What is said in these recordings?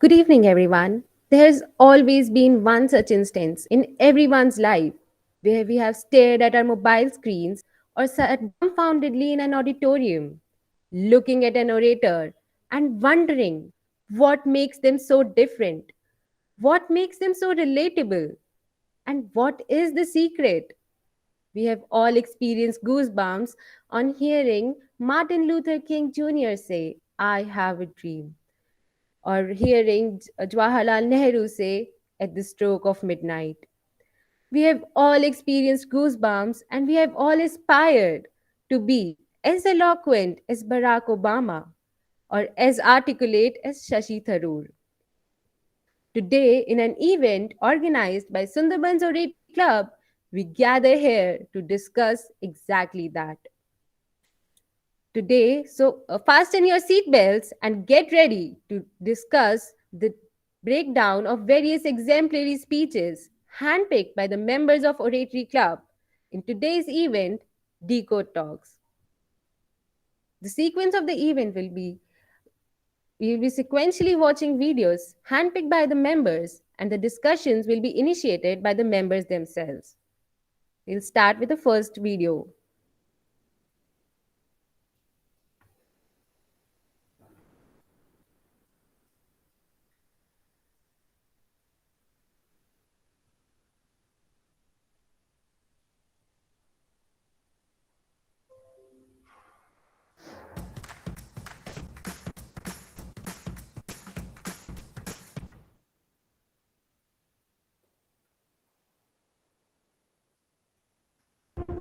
Good evening, everyone. There's always been one such instance in everyone's life where we have stared at our mobile screens or sat dumbfoundedly in an auditorium, looking at an orator and wondering what makes them so different, what makes them so relatable, and what is the secret. We have all experienced goosebumps on hearing Martin Luther King Jr. say, I have a dream, or hearing Jawaharlal Nehru say, at the stroke of midnight. We have all experienced goosebumps and we have all aspired to be as eloquent as Barack Obama or as articulate as Shashi Tharoor. Today, in an event organized by Sundarbans Oratory Club, we gather here to discuss exactly that. Today. So, fasten your seatbelts and get ready to discuss the breakdown of various exemplary speeches handpicked by the members of Oratory Club in today's event, Decode Talks. The sequence of the event will be we will be sequentially watching videos handpicked by the members, and the discussions will be initiated by the members themselves. We'll start with the first video.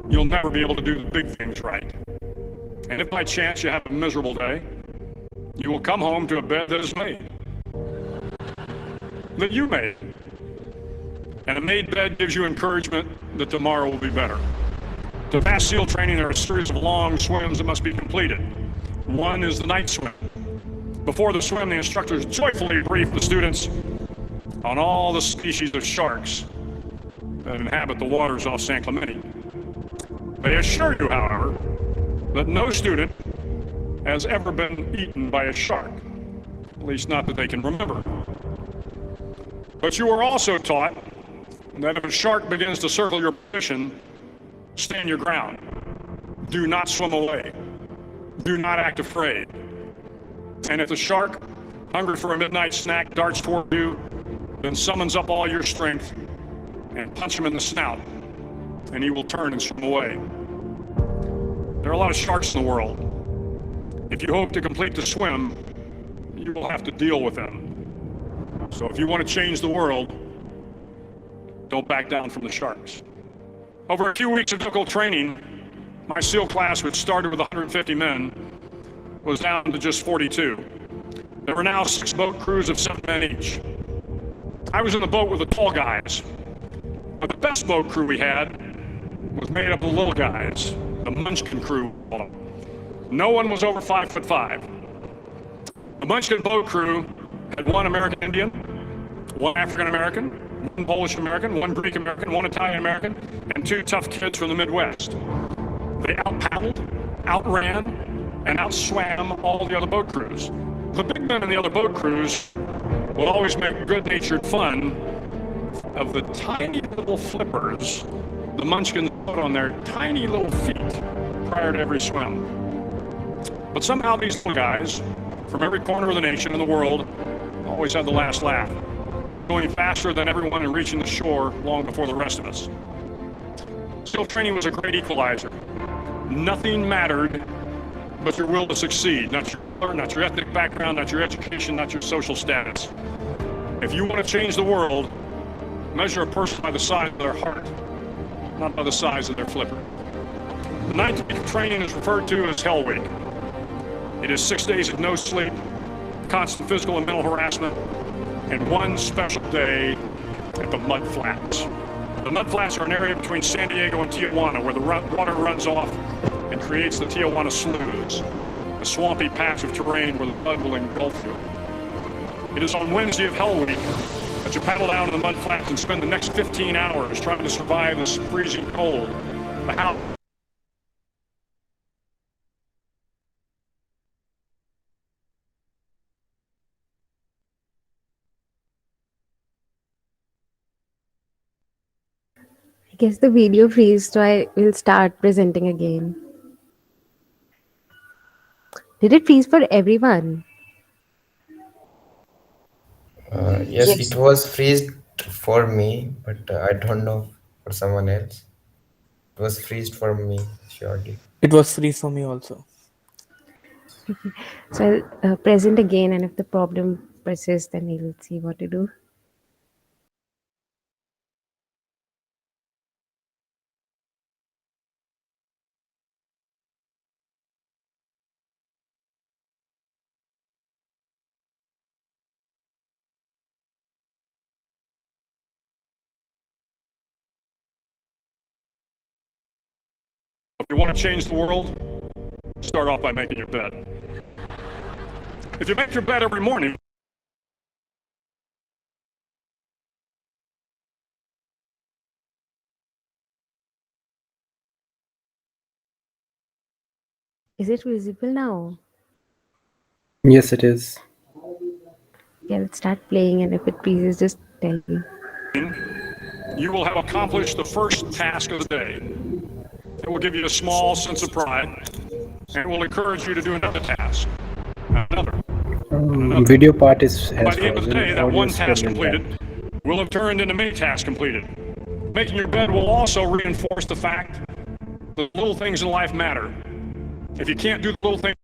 You'll never be able to do the big things right. And if by chance you have a miserable day, you will come home to a bed that is made, that you made. And a made bed gives you encouragement that tomorrow will be better. To pass SEAL training, there are a series of long swims that must be completed. One is the night swim. Before the swim, the instructors joyfully brief the students on all the species of sharks that inhabit the waters off San Clemente. They assure you, however, that no student has ever been eaten by a shark, at least not that they can remember. But you are also taught that if a shark begins to circle your position, stand your ground. Do not swim away. Do not act afraid. And if the shark, hungry for a midnight snack, darts toward you, then summons up all your strength and punch him in the snout, and he will turn and swim away. There are a lot of sharks in the world. If you hope to complete the swim, you will have to deal with them. So if you want to change the world, don't back down from the sharks. Over a few weeks of difficult training, my SEAL class, which started with 150 men, was down to just 42. There were now 6 boat crews of 7 men each. I was in the boat with the tall guys, but the best boat crew we had was made up of little guys, the Munchkin crew. No one was over 5'5". The Munchkin boat crew had 1 American Indian, 1 African American, 1 Polish American, 1 Greek American, 1 Italian American, and 2 tough kids from the Midwest. They out-paddled, outran, and outswam all the other boat crews. The big men in the other boat crews would always make good-natured fun of the tiny little flippers the Munchkins put on their tiny little feet prior to every swim. But somehow these little guys from every corner of the nation and the world always had the last laugh, going faster than everyone and reaching the shore long before the rest of us. SEAL training was a great equalizer. Nothing mattered but your will to succeed, not your color, not your ethnic background, not your education, not your social status. If you want to change the world, measure a person by the size of their heart, not by the size of their flipper. The 9th week of training is referred to as Hell Week. It is 6 days of no sleep, constant physical and mental harassment, and 1 special day at the Mud Flats. The Mud Flats are an area between San Diego and Tijuana where the water runs off and creates the Tijuana Sloughs, a swampy patch of terrain where the mud will engulf you. It is on Wednesday of Hell Week that you paddle down to the Mud Flats and spend the next 15 hours trying to survive this freezing cold. The house Guess the video freeze, so I will start presenting again. Did it freeze for everyone? Yes, it was freezed for me, but I don't know for someone else. It was freezed for me, surely. It was free for me also. So I'll present again, and if the problem persists, then we'll see what to do. If you want to change the world, start off by making your bed. If you make your bed every morning, Is it visible now? Yes, it is. Yeah, let's start playing, and if it freezes, just tell me. you will have accomplished the first task of the day. It will give you a small sense of pride, and it will encourage you to do another task, another, and another. Video part is By has the end of the frozen. day, that Audio one is still task intact. completed will have turned into many tasks completed. Making your bed will also reinforce the fact that little things in life matter. If you can't do the little things,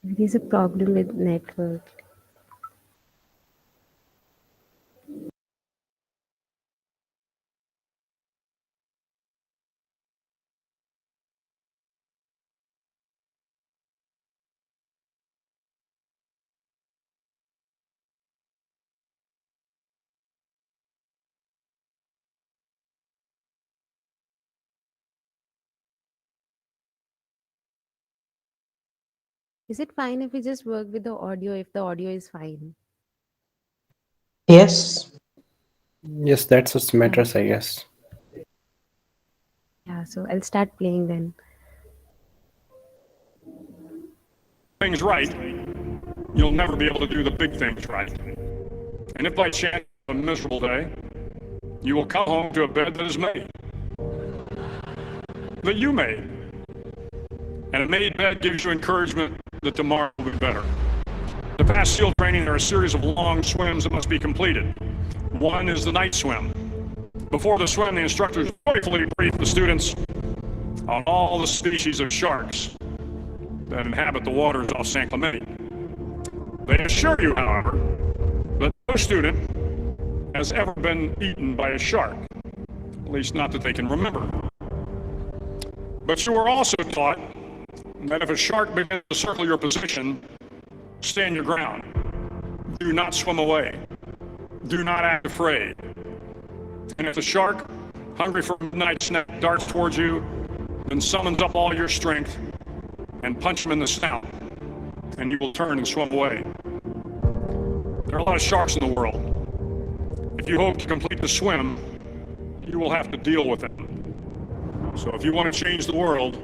There's a problem with network. Is it fine if we just work with the audio if the audio is fine? Yes, Yes, that's what Yeah, matters, I guess. yeah. So I'll start playing then. things right, you'll never be able to do the big things right. And if by chance you have a miserable day, you will come home to a bed that is made, that you made. And a made bed gives you encouragement that tomorrow will be better. To pass SEAL training, there are a series of long swims that must be completed. One is the night swim. Before the swim, the instructors joyfully brief the students on all the species of sharks that inhabit the waters off San Clemente. They assure you, however, that no student has ever been eaten by a shark, at least not that they can remember. But you are also taught that if a shark begins to circle your position, stand your ground. Do not swim away. Do not act afraid. And if the shark, hungry for a midnight snack, darts towards you, then summons up all your strength and punch him in the snout, and you will turn and swim away. There are a lot of sharks in the world. If you hope to complete the swim, you will have to deal with it. So if you want to change the world,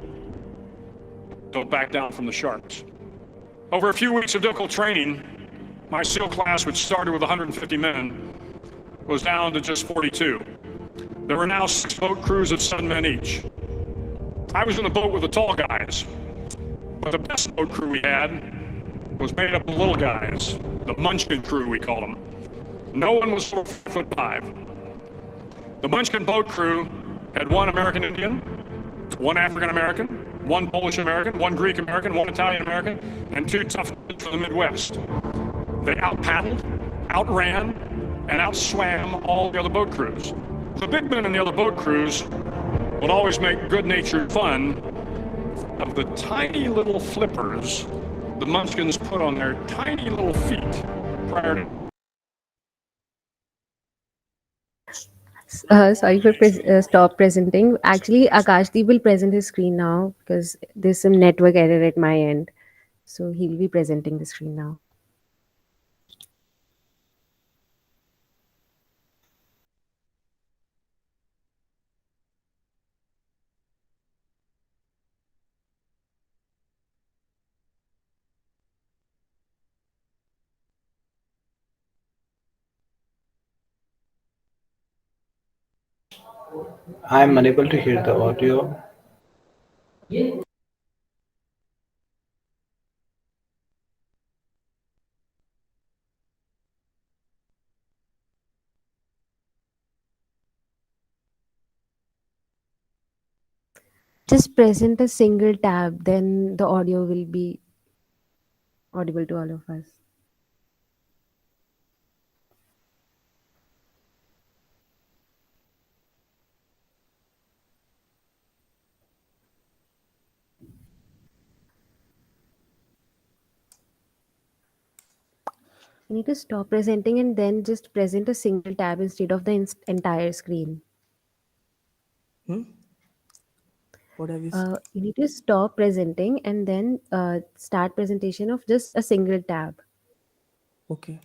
don't back down from the sharks. Over a few weeks of difficult training, my SEAL class, which started with 150 men, was down to just 42. There were now 6 boat crews of 7 men each. I was in the boat with the tall guys, but the best boat crew we had was made up of little guys, the Munchkin crew, we called them. No one was 4'5". The Munchkin boat crew had 1 American Indian, 1 African American, 1 Polish American, 1 Greek American, 1 Italian American, and 2 tough kids from the Midwest. They out-paddled, outran, and outswam all the other boat crews. The big men in the other boat crews would always make good-natured fun of the tiny little flippers the Munchkins put on their tiny little feet prior to. Sorry for stop presenting. Actually, Akashdeep will present his screen now because there's some network error at my end. So he'll be presenting the screen now. I'm unable to hear the audio. Just present a single tab, then the audio will be audible to all of us. You need to stop presenting and then just present a single tab instead of the entire screen. Hmm? What have you? You need to stop presenting and then start presentation of just a single tab. Okay.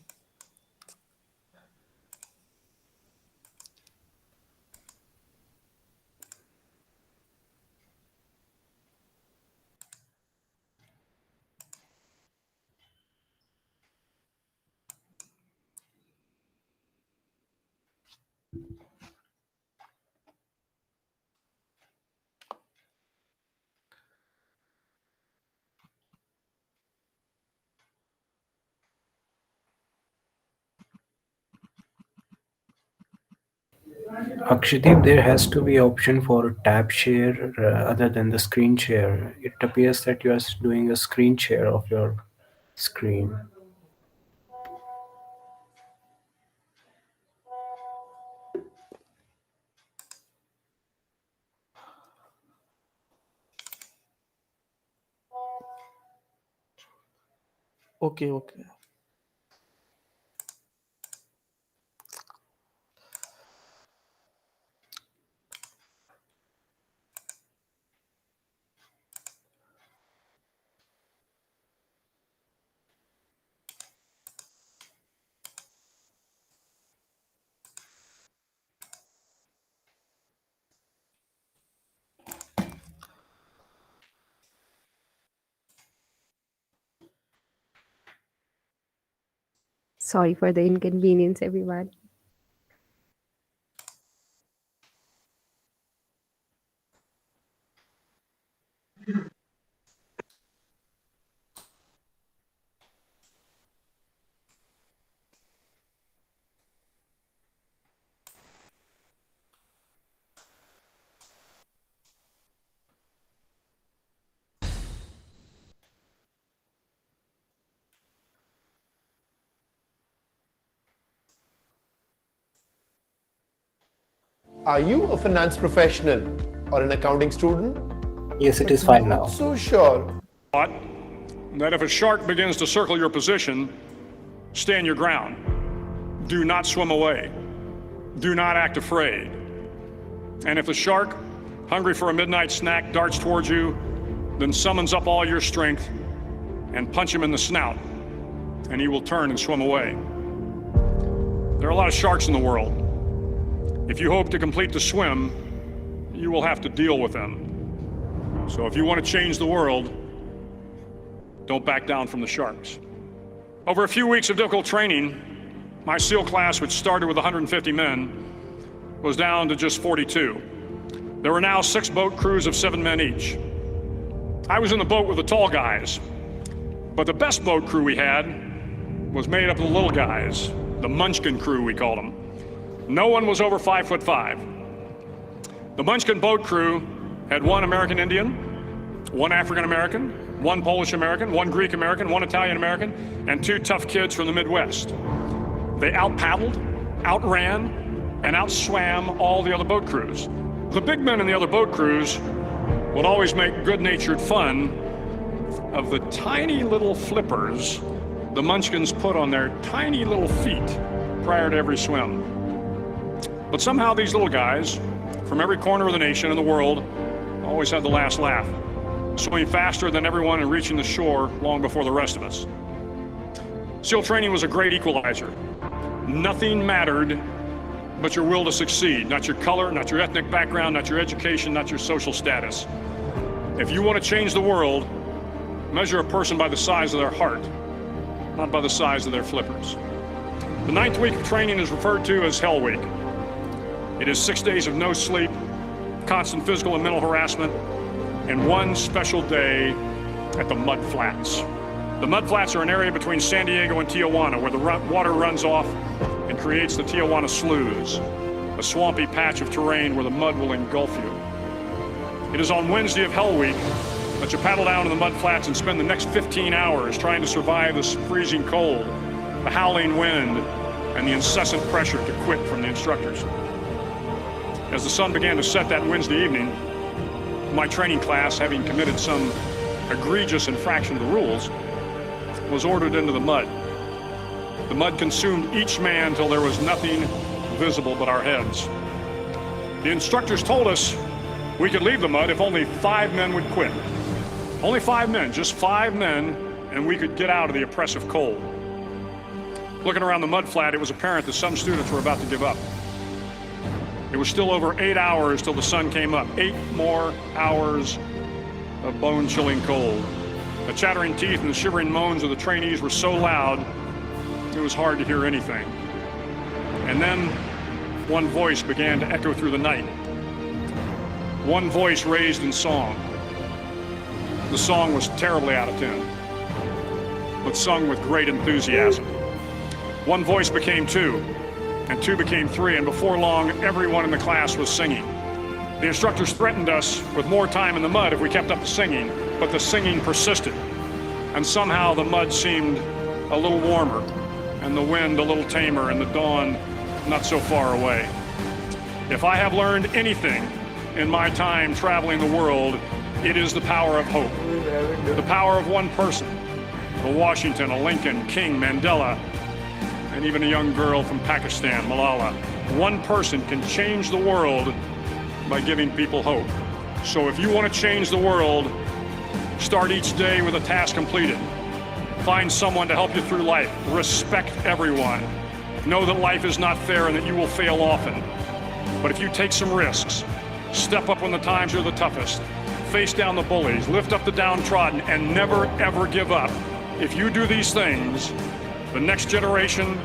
Akshadeep, there has to be option for tab share other than the screen share. It appears that you are doing a screen share of your screen. Okay. Okay. Sorry for the inconvenience, everyone. Are you a finance professional or an accounting student? Yes, it is fine now. Not so sure. Thought that if a shark begins to circle your position, stand your ground. Do not swim away. Do not act afraid. And if the shark, hungry for a midnight snack, darts towards you, then summons up all your strength and punch him in the snout, and he will turn and swim away. There are a lot of sharks in the world. If you hope to complete the swim, you will have to deal with them. So if you want to change the world, don't back down from the sharks. Over a few weeks of difficult training, my SEAL class, which started with 150 men, was down to just 42. There were now 6 boat crews of 7 men each. I was in the boat with the tall guys, but the best boat crew we had was made up of the little guys, the Munchkin crew, we called them. No one was over 5'5". The Munchkin boat crew had 1 American Indian, 1 African American, 1 Polish American, 1 Greek American, 1 Italian American, and 2 tough kids from the Midwest. They out-paddled, outran, and outswam all the other boat crews. The big men in the other boat crews would always make good-natured fun of the tiny little flippers the Munchkins put on their tiny little feet prior to every swim. But somehow these little guys, from every corner of the nation and the world, always had the last laugh, swimming faster than everyone and reaching the shore long before the rest of us. SEAL training was a great equalizer. Nothing mattered but your will to succeed, not your color, not your ethnic background, not your education, not your social status. If you want to change the world, measure a person by the size of their heart, not by the size of their flippers. The 9th week of training is referred to as Hell Week. It is 6 days of no sleep, constant physical and mental harassment, and one special day at the Mud Flats. The Mud Flats are an area between San Diego and Tijuana where the water runs off and creates the Tijuana Sloughs, a swampy patch of terrain where the mud will engulf you. It is on Wednesday of Hell Week that you paddle down to the Mud Flats and spend the next 15 hours trying to survive this freezing cold, the howling wind, and the incessant pressure to quit from the instructors. As the sun began to set that Wednesday evening, my training class, having committed some egregious infraction of the rules, was ordered into the mud. The mud consumed each man till there was nothing visible but our heads. The instructors told us we could leave the mud if only 5 men would quit. Only 5 men, just 5 men, and we could get out of the oppressive cold. Looking around the mud flat, it was apparent that some students were about to give up. It was still over 8 hours till the sun came up. 8 more hours of bone-chilling cold. The chattering teeth and the shivering moans of the trainees were so loud, it was hard to hear anything. And then one voice began to echo through the night. One voice raised in song. The song was terribly out of tune, but sung with great enthusiasm. One voice became 2, and 2 became 3, and before long, everyone in the class was singing. The instructors threatened us with more time in the mud if we kept up the singing, but the singing persisted. And somehow the mud seemed a little warmer, and the wind a little tamer, and the dawn not so far away. If I have learned anything in my time traveling the world, it is the power of hope. The power of one person, a Washington, a Lincoln, King, Mandela, and even a young girl from Pakistan, Malala. One person can change the world by giving people hope. So if you want to change the world, start each day with a task completed. Find someone to help you through life. Respect everyone. Know that life is not fair and that you will fail often. But if you take some risks, step up when the times are the toughest, face down the bullies, lift up the downtrodden, and never ever give up. If you do these things, the next generation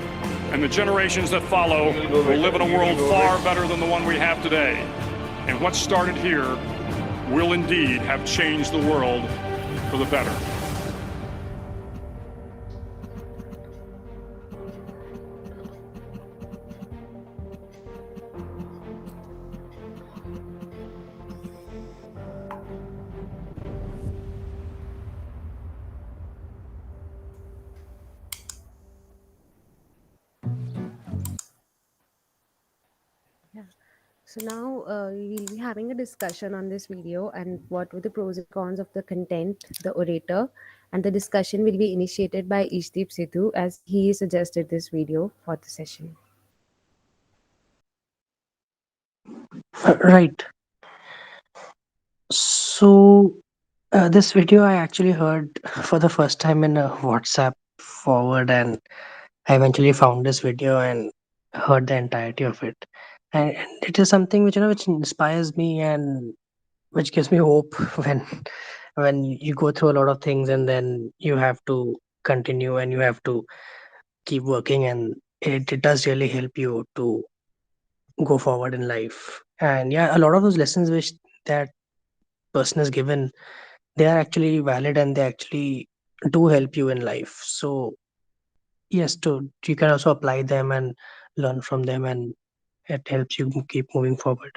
and the generations that follow will live in a world far better than the one we have today. And what started here will indeed have changed the world for the better. Yeah. So now we'll be having a discussion on this video and what were the pros and cons of the content, the orator, and the discussion will be initiated by Ishdeep Sidhu as he suggested this video for the session. Right. So, this video I actually heard for the first time in a WhatsApp forward, and I eventually found this video and heard the entirety of it. And it is something which which inspires me and which gives me hope when you go through a lot of things and then you have to continue and you have to keep working, and it does really help you to go forward in life. And yeah, a lot of those lessons which that person is given, they are actually valid and they actually do help you in life. So yes, to you can also apply them and learn from them, and it helps you keep moving forward.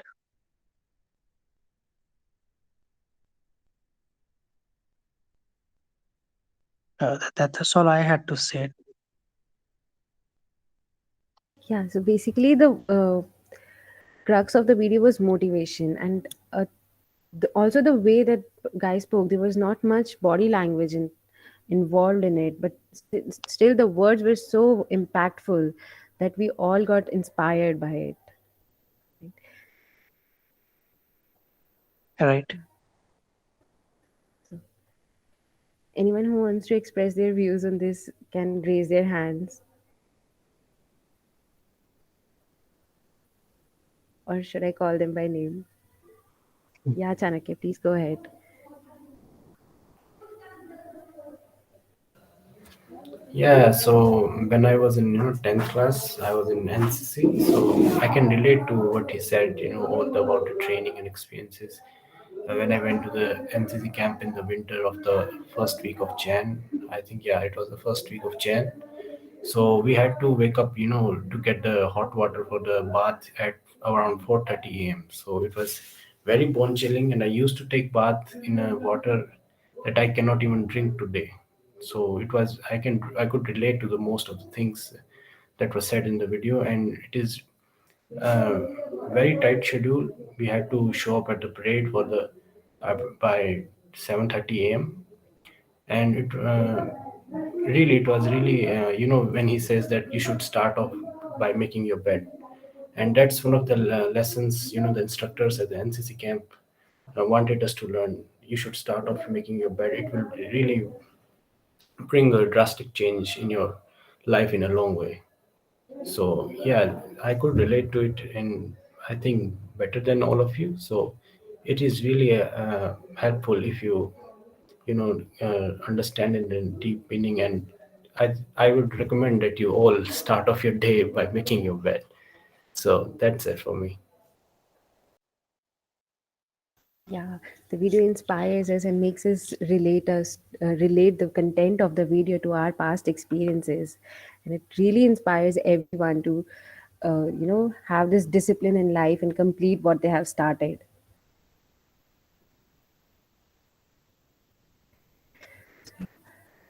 That's all I had to say. Yeah, so basically the crux of the video was motivation and also the way that guy spoke. There was not much body language involved in it, but still the words were so impactful that we all got inspired by it. Right. So anyone who wants to express their views on this can raise their hands. Or should I call them by name? Yeah, Chanakya, please go ahead. Yeah, so when I was in 10th class, I was in NCC, so I can relate to what he said, all about the training and experiences. When I went to the NCC camp in the winter of the first week of Jan, I think, yeah, it was the first week of Jan. So we had to wake up, to get the hot water for the bath at around 4:30 a.m. So it was very bone chilling, and I used to take bath in a water that I cannot even drink today. So it was I could relate to the most of the things that was said in the video, and it is a very tight schedule. We had to show up at the parade for the by 7:30 a.m. and it was really when he says that you should start off by making your bed, and that's one of the lessons the instructors at the NCC camp wanted us to learn. You should start off making your bed. It will really bring a drastic change in your life in a long way. So yeah, I could relate to it, and I think better than all of you. So it is really helpful if you understand it in deep meaning. And I would recommend that you all start off your day by making your bed. So that's it for me. Yeah, the video inspires us and makes us relate the content of the video to our past experiences, and it really inspires everyone to, have this discipline in life and complete what they have started.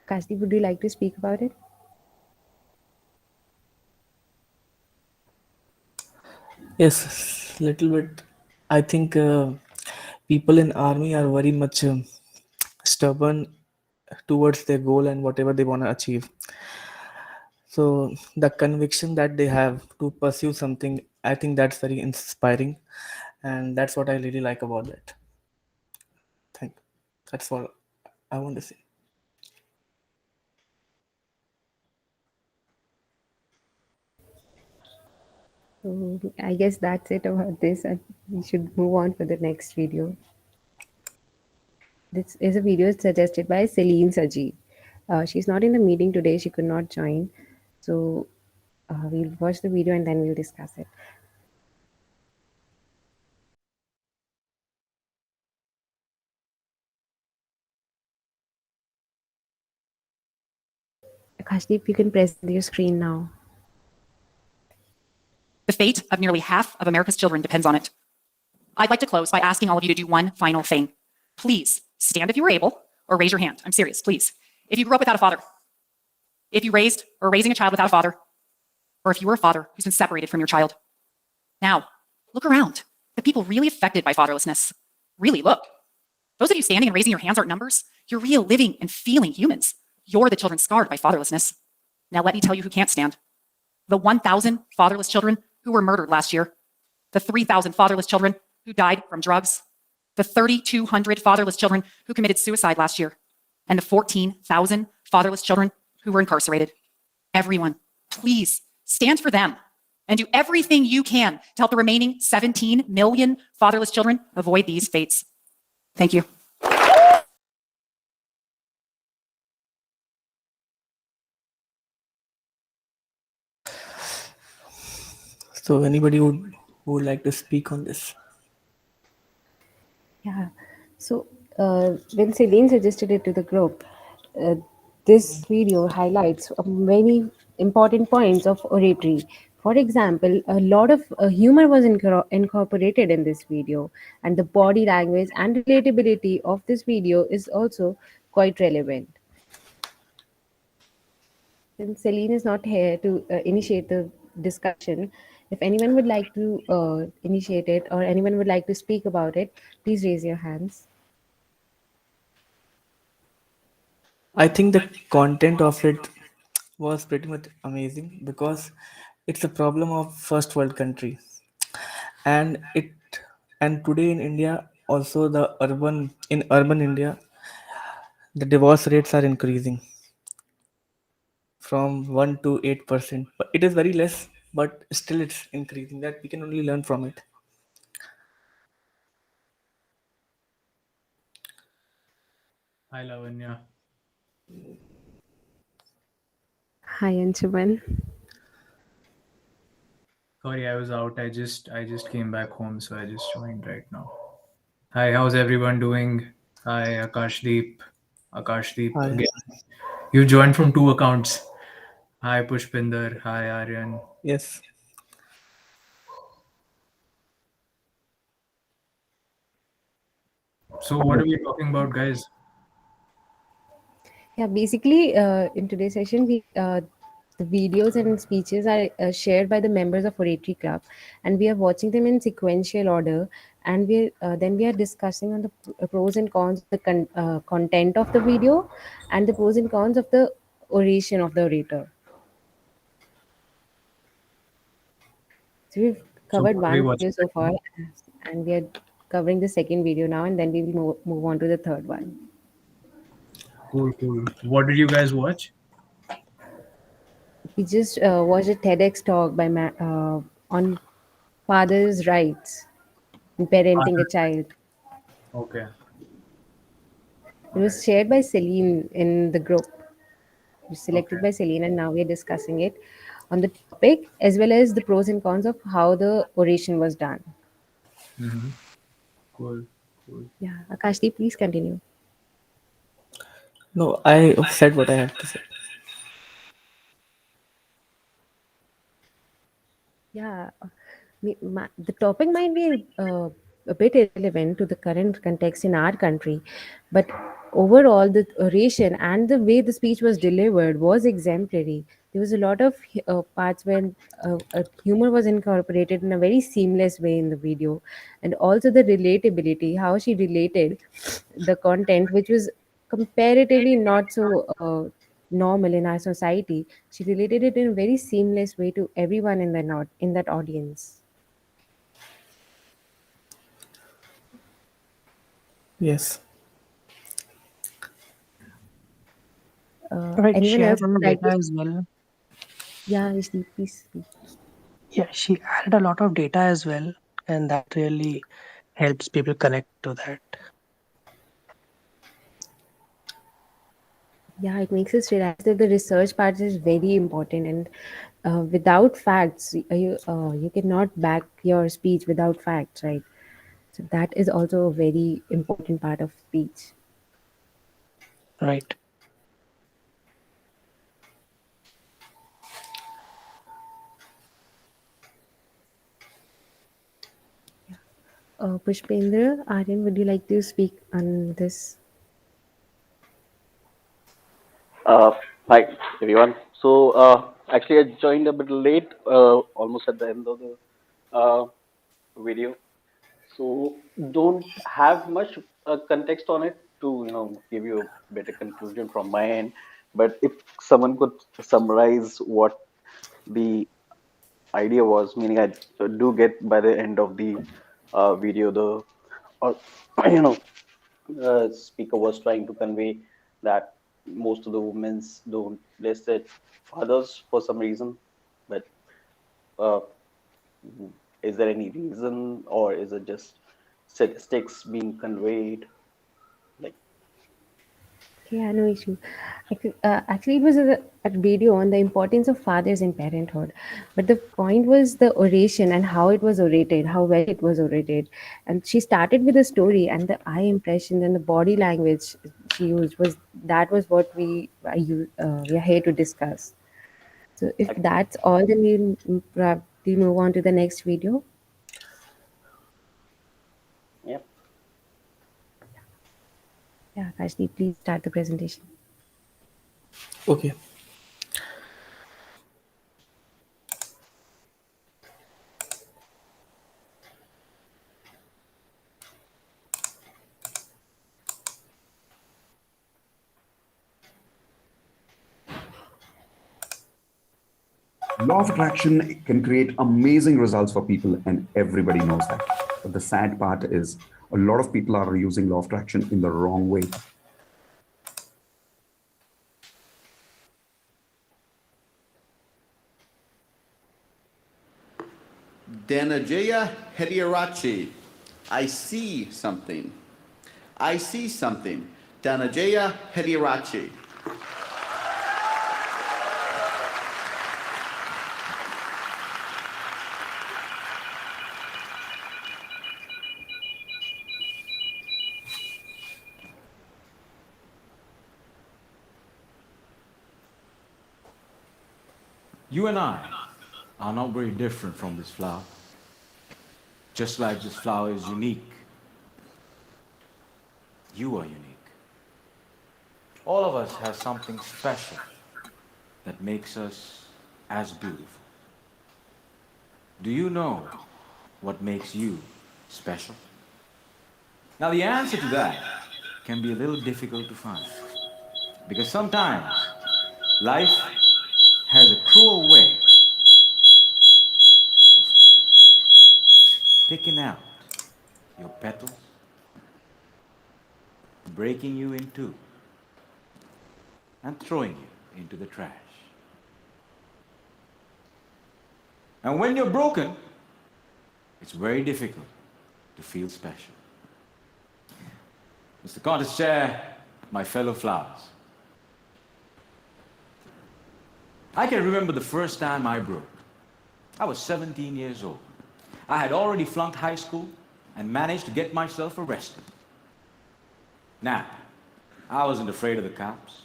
Kashdi, would you like to speak about it? Yes, little bit. I think people in army are very much stubborn towards their goal and whatever they want to achieve. So the conviction that they have to pursue something, I think that's very inspiring, and that's what I really like about that. Thank. That's all I want to say. So I guess that's it about this, and we should move on for the next video. This is a video suggested by Celine Saji. She's not in the meeting today; she could not join. So we'll watch the video and then we'll discuss it. Kashdeep, you can present your screen now. The fate of nearly half of America's children depends on it. I'd like to close by asking all of you to do one final thing. Please stand if you were able, or raise your hand. I'm serious, please. If you grew up without a father, if you raised or raising a child without a father, or if you were a father who's been separated from your child. Now, look around. The people really affected by fatherlessness. Really, look. Those of you standing and raising your hands aren't numbers. You're real, living, and feeling humans. You're the children scarred by fatherlessness. Now, let me tell you who can't stand. The 1,000 fatherless children who were murdered last year, the 3,000 fatherless children who died from drugs, the 3,200 fatherless children who committed suicide last year, and the 14,000 fatherless children who were incarcerated. Everyone, please stand for them and do everything you can to help the remaining 17 million fatherless children avoid these fates. Thank you. So anybody who would like to speak on this? Yeah. So when Celine suggested it to the group, uh, this video highlights many important points of oratory. For example, a lot of humor was incorporated in this video, and the body language and relatability of this video is also quite relevant. Since Celine is not here to initiate the discussion, if anyone would like to initiate it or anyone would like to speak about it, please raise your hands. I think the content of it was pretty much amazing because it's a problem of first world country, and today in India also in urban India the divorce rates are increasing from 1 to 8%, but it is very less, but still it's increasing. That we can only learn from it. Hi, Lavanya. Hi, Anshuman. Sorry, I was out. I just came back home, so I just joined right now. Hi, how's everyone doing? Hi, Akashdeep. Akashdeep Hi. again. You joined from two accounts. Hi, Pushpinder. Hi, Aryan. Yes. So, what are we talking about, guys? Yeah, basically, in today's session, the videos and speeches are shared by the members of Oratory Club, and we are watching them in sequential order. And we are discussing on the pros and cons of the content of the video, and the pros and cons of the oration of the orator. So we've So, covered what are we one watching video so right far, now? and we are covering the second video now, and then we will move on to the third one. Cool, cool. What did you guys watch? We just watched a TEDx talk on father's rights in parenting a Father's child. Right. Okay. It All was right. shared by Celine in the group. It was selected Okay. by Celine, and now we are discussing it on the topic as well as the pros and cons of how the oration was done. Mm-hmm. Cool. Cool. Yeah, Akashdeep, please continue. No, I said what I had to say. Yeah, the topic might be a bit irrelevant to the current context in our country, but overall, the oration and the way the speech was delivered was exemplary. There was a lot of parts where humor was incorporated in a very seamless way in the video, and also the relatability, how she related the content, which was comparatively not so normal in our society. She related it in a very seamless way to everyone in in that audience. Yes. Right, she Anyone else added a lot of would like data to? as well. Yeah, Vishnu, please speak. Yeah, she added a lot of data as well, and that really helps people connect to that. Yeah, it makes us realize that the research part is very important, and without facts, you cannot back your speech without facts, right? So that is also a very important part of speech. Right. Pushpendra, Aryan, would you like to speak on this? Uh, Hi, everyone. So, actually, I joined a bit late, almost at the end of the uh, video. So, don't have much context on it to, give you a better conclusion from my end. But if someone could summarize what the idea was, meaning I do get by the end of the video, or, you know, speaker was trying to convey that most of the women don't list their fathers for some reason. But uh, is there any reason, or is it just statistics being conveyed? Like, Yeah, no issue. Actually, it was a video on the importance of fathers in parenthood. But the point was the oration and how it was orated, how well it was orated. And she started with a story, and the eye impression and the body language she used was what we are here to discuss. So if like, that's all, then we'll probably move on to the next video. yeah. Yeah, Kashni, please start the presentation. Okay. Law of attraction can create amazing results for people, and everybody knows that. But the sad part is a lot of people are using law of attraction in the wrong way. Dhananjaya Hediarachi. I see something. I see something. Dhananjaya Hediarachi. You and I are not very different from this flower. Just like this flower is unique, you are unique. All of us have something special that makes us as beautiful. Do you know what makes you special? Now, the answer to that can be a little difficult to find, because sometimes life has a cruel way of picking out your petals, breaking you in two, and throwing you into the trash. And when you're broken, it's very difficult to feel special. Mr. Contest Chair, my fellow flowers, I can remember the first time I broke. I was 17 years old. I had already flunked high school and managed to get myself arrested. Now, I wasn't afraid of the cops,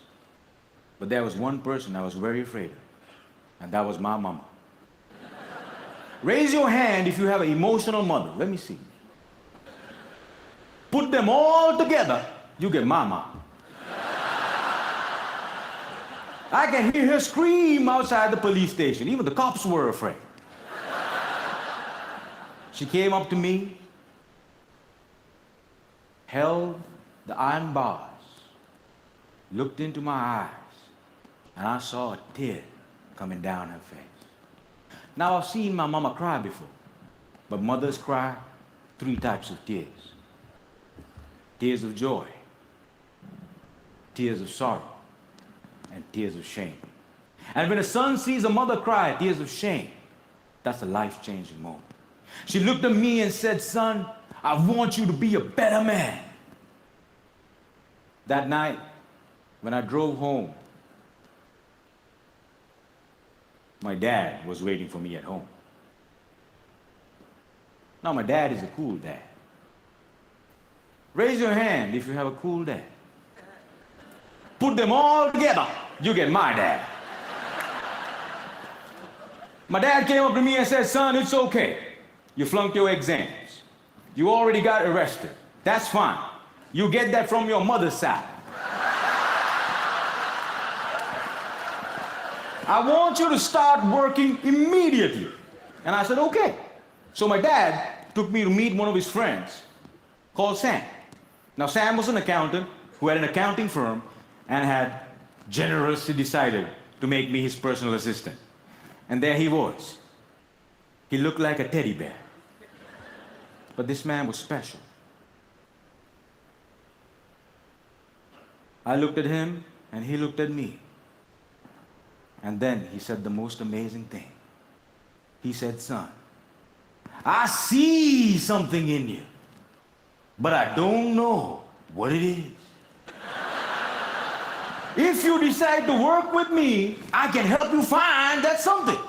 but there was one person I was very afraid of, and that was my mama. Raise your hand if you have an emotional mother. Let me see. Put them all together, you get mama. I can hear her scream outside the police station. Even the cops were afraid. She came up to me, held the iron bars, looked into my eyes, and I saw a tear coming down her face. Now, I've seen my mama cry before, but mothers cry 3 types of tears. Tears of joy, tears of sorrow, and tears of shame. And when a son sees a mother cry tears of shame, that's a life-changing moment. She looked at me and said, "Son, I want you to be a better man." That night, when I drove home, my dad was waiting for me at home. Now, my dad is a cool dad. Raise your hand if you have a cool dad. Put them all together, you get my dad. My dad came up to me and said, "Son, it's okay. You flunked your exams. You already got arrested. That's fine. You get that from your mother's side. I want you to start working immediately." And I said, "Okay." So my dad took me to meet one of his friends called Sam. Now, Sam was an accountant who had an accounting firm and had generously decided to make me his personal assistant. And there he was. He looked like a teddy bear. But this man was special. I looked at him, and he looked at me. And then he said the most amazing thing. He said, "Son, I see something in you, but I don't know what it is. If you decide to work with me, I can help you find that something."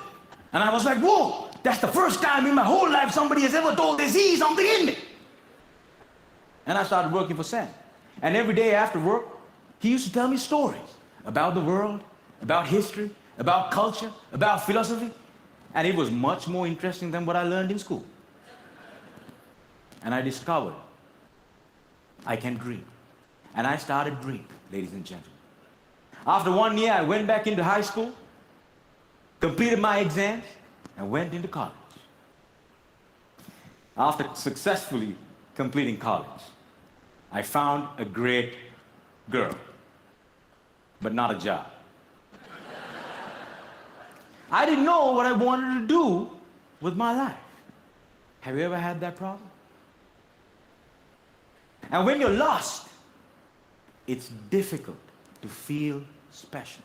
And I was like, "Whoa, that's the first time in my whole life somebody has ever told they see something in me." And I started working for Sam. And every day after work, he used to tell me stories about the world, about history, about culture, about philosophy. And it was much more interesting than what I learned in school. And I discovered I can dream. And I started dreaming, ladies and gentlemen. After 1 year, I went back into high school, completed my exams, and went into college. After successfully completing college, I found a great girl, but not a job. I didn't know what I wanted to do with my life. Have you ever had that problem? And when you're lost, it's difficult to feel special.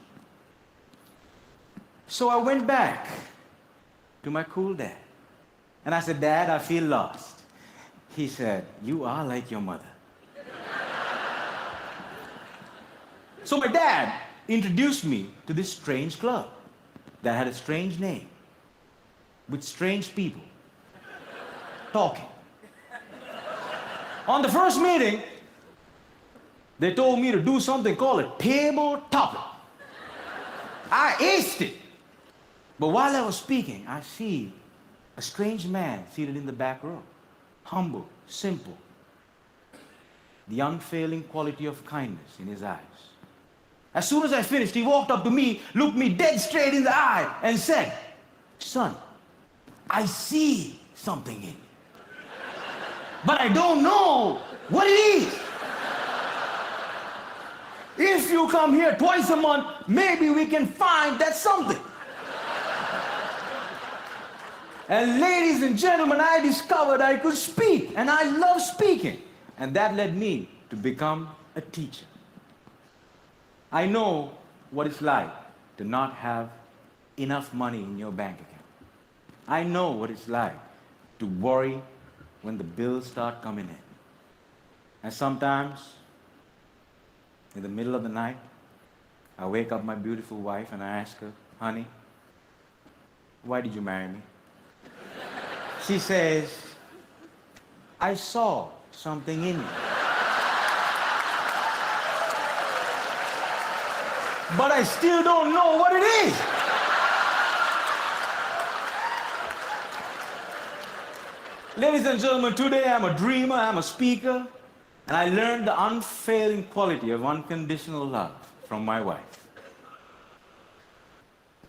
So I went back to my cool dad. And I said, "Dad, I feel lost." He said, "You are like your mother." So my dad introduced me to this strange club that had a strange name, with strange people talking. On the first meeting, they told me to do something called a table topic. I aced it. But while I was speaking, I see a strange man seated in the back row, humble, simple, the unfailing quality of kindness in his eyes. As soon as I finished, he walked up to me, looked me dead straight in the eye, and said, "Son, I see something in you, but I don't know what it is. If you come here twice a month, maybe we can find that something." And ladies and gentlemen, I discovered I could speak, and I love speaking. And that led me to become a teacher. I know what it's like to not have enough money in your bank account. I know what it's like to worry when the bills start coming in. And sometimes, in the middle of the night, I wake up my beautiful wife and I ask her, "Honey, why did you marry me?" She says, "I saw something in you. But I still don't know what it is." Ladies and gentlemen, today I'm a dreamer, I'm a speaker, and I learned the unfailing quality of unconditional love from my wife.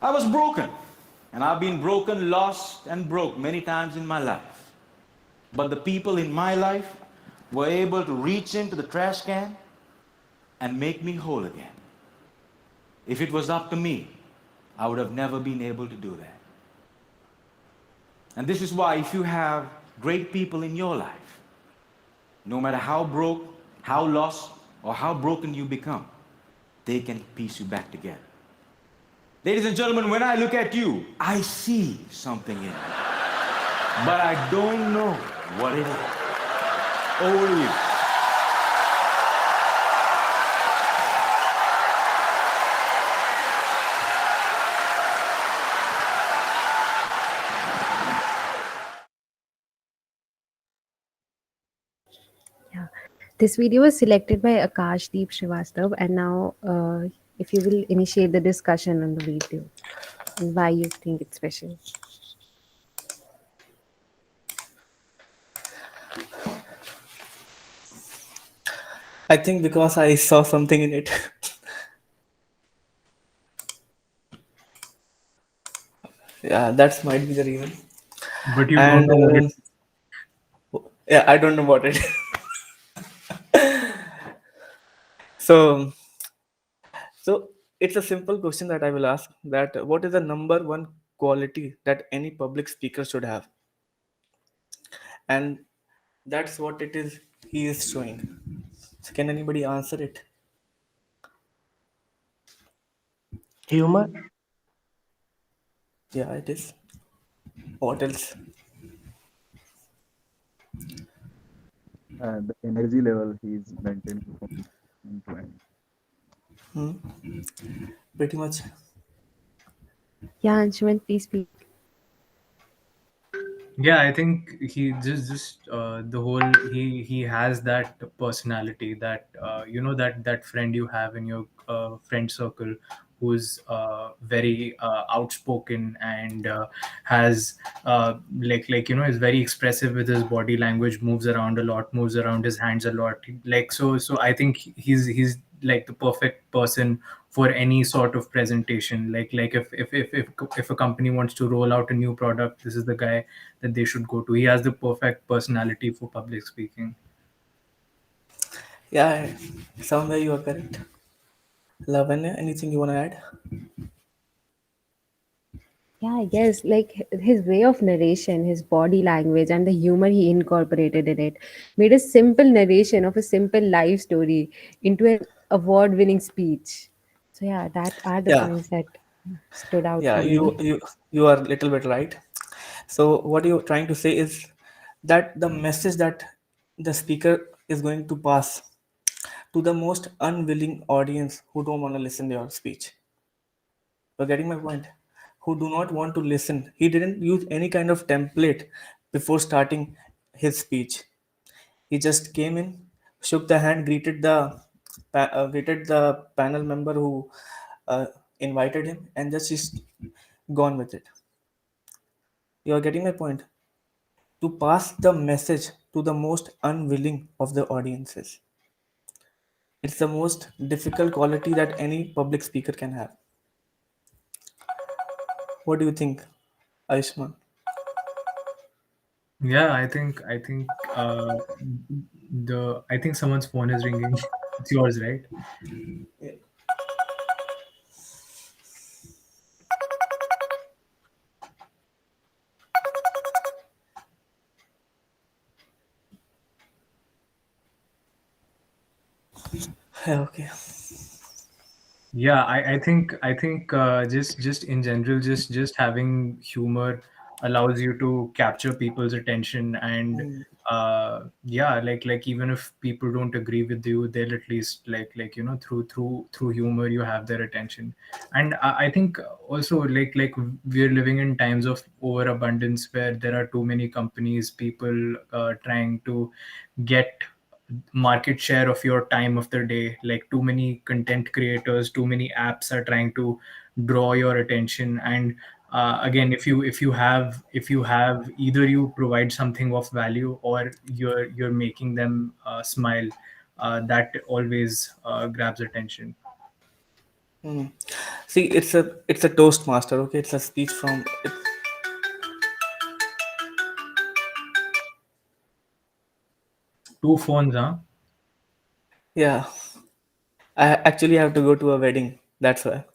I was broken, and I've been broken, lost, and broke many times in my life. But the people in my life were able to reach into the trash can and make me whole again. If it was up to me, I would have never been able to do that. And this is why, if you have great people in your life, no matter how broke, how lost, or how broken you become, they can piece you back together. Ladies and gentlemen, when I look at you, I see something in you. But I don't know what it is. Over to you. Yeah. This video was selected by Akashdeep Srivastav, and now, if you will initiate the discussion on the video and why you think it's special. I think because I saw something in it. Yeah, that might be the reason. But you don't And know what it is. yeah, I don't know about it. So, so it's a simple question that I will ask: that what is the number one quality that any public speaker should have? And that's what it is he is showing. So can anybody answer it? Humor. Yeah, it is. What else? The energy level he's maintaining from end to end. Hmm? Pretty much. Yeah, Anshuman, please speak. Yeah, I think he just the whole he has that personality, that that friend you have in your friend circle, who's very outspoken, and has is very expressive with his body language, moves around a lot, moves around his hands a lot, so I think he's like the perfect person for any sort of presentation. If a company wants to roll out a new product, this is the guy that they should go to. He has the perfect personality for public speaking. Yeah, somewhere you are correct. Lavanya, anything you want to add? Yeah, I guess like his way of narration, his body language, and the humor he incorporated in it made a simple narration of a simple life story into an award winning speech. So, yeah, that are the Yeah, points that stood out yeah, for you me. you you are a little bit right. So what you're trying to say is that the message that the speaker is going to pass to the most unwilling audience who don't want to listen to your speech. You're getting my point? Who do not want to listen. He didn't use any kind of template before starting his speech. He just came in, shook the hand, greeted the panel member who uh, invited him, and just gone with it. You are getting my point? To pass the message to the most unwilling of the audiences. It's the most difficult quality that any public speaker can have. What do you think, Aishman? Yeah, I think the I think someone's phone is ringing. It's yours, right? Okay. Yeah, I think just in general, just having humor allows you to capture people's attention, and yeah, like even if people don't agree with you, they'll at least through humor you have their attention. And I think also like we're living in times of overabundance where there are too many companies, people trying to get market share of your time of the day. Like too many content creators, too many apps are trying to draw your attention. And again, if you have either you provide something of value or you're making them smile, that always grabs attention. Hmm. See, it's a toastmaster. Okay, it's a speech from. Two phones, huh? Yeah, I actually have to go to a wedding. That's why.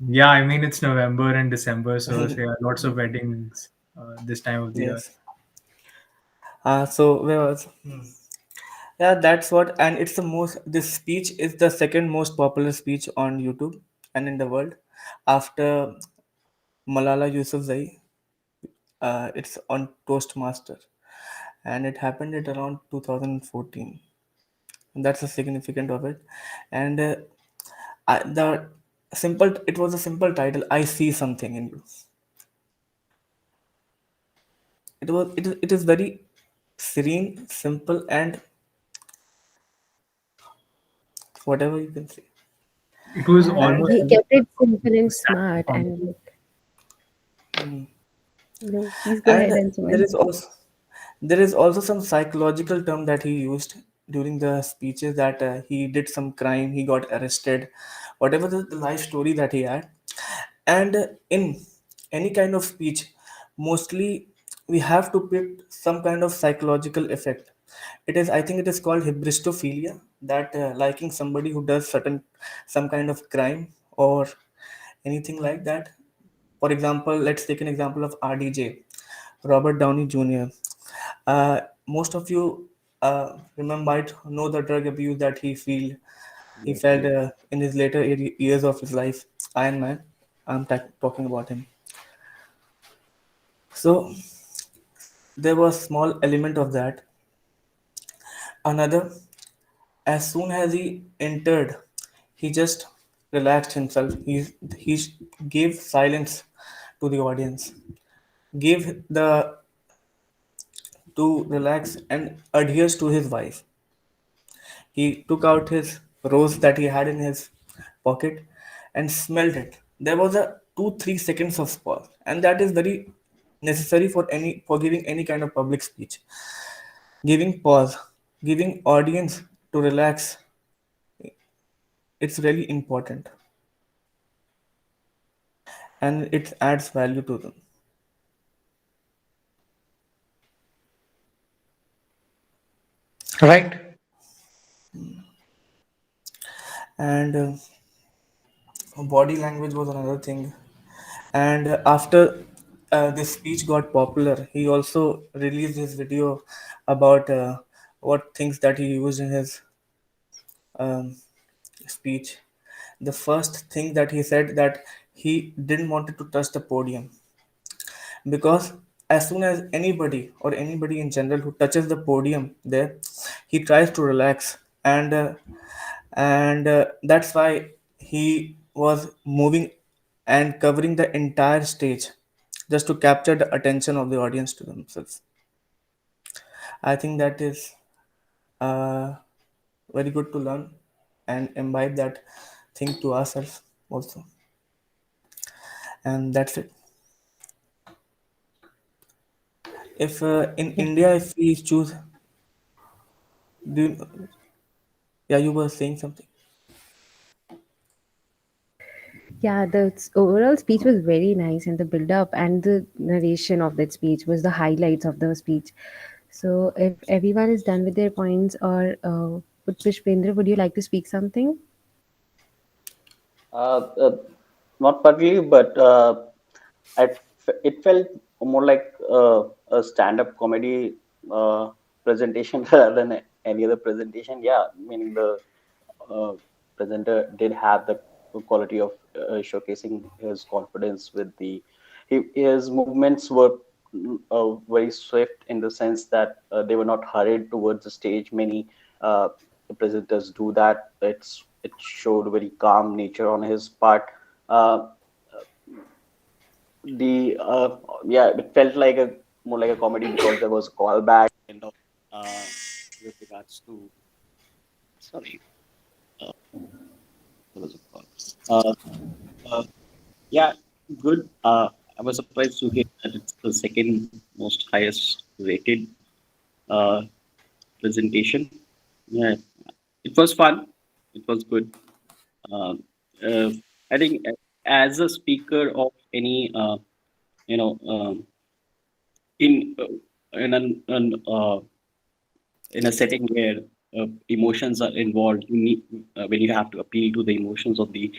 Yeah, I mean it's November and December, so yeah, lots of weddings this time of the year. Yes. So where was? Yeah, that's what, and it's the most. This speech is the second most popular speech on YouTube and in the world, after Malala Yousafzai. It's on Toastmaster, and it happened at around 2014. And that's the significant of it, and the simple. It was a simple title. I see something in you. It is very serene, simple, and whatever you can say. It was Yeah, almost he like kept it simple and a stand-up smart. comedy. And please go And ahead and there join. is also there is also some psychological term that he used during the speeches, that he did some crime, he got arrested, whatever the life story that he had. And in any kind of speech, mostly we have to put some kind of psychological effect. It is, I think it is called Hypristophilia, that liking somebody who does certain some kind of crime or anything like that. For example, let's take an example of RDJ, Robert Downey Jr. Most of you remember, might know the drug abuse that he Yes, felt yes. in his later years of his life. Iron Man, I'm talking about him. So there was small element of that. Another, as soon as he entered, he just relaxed himself. He gave silence to the audience, gave the to relax and adheres to his wife. He took out his rose that he had in his pocket and smelled it. There was a 2-3 seconds of pause, and that is very necessary for giving any kind of public speech. Giving pause, giving audience to relax, it's really important, and it adds value to them. Right. And body language was another thing. And after this speech got popular, he also released his video about what things that he used in his um, speech. The first thing that he said, that he didn't want to touch the podium, because as soon as anybody in general who touches the podium there, he tries to relax. And that's why he was moving and covering the entire stage just to capture the attention of the audience to themselves. I think that is uh, very good to learn and imbibe that thing to ourselves also. and that's it. If in Yeah. India, if we choose, do yeah, you were saying something. Yeah, the overall speech was very nice, and the build up and the narration of that speech was the highlights of the speech. So, if everyone is done with their points, or Pushpendra, would you like to speak something? Uh, uh, Not particularly, but it felt more like a stand-up comedy presentation rather than any other presentation. Yeah, meaning the uh, presenter did have the quality of showcasing his confidence with his movements were very swift in the sense that they were not hurried towards the stage. Many uh, presenters do that. It showed very calm nature on his part. Uh, the Yeah, it felt like a more like a comedy because there was a callback kind of uh, with regards to sorry, uh, there was a call. Uh, uh, yeah, good. I was surprised to hear that it's the second most highest rated uh, presentation. Yeah, it was fun. It was good. Uh, uh, I think as a speaker of any you know in in a setting where emotions are involved, you need when you have to appeal to the emotions of the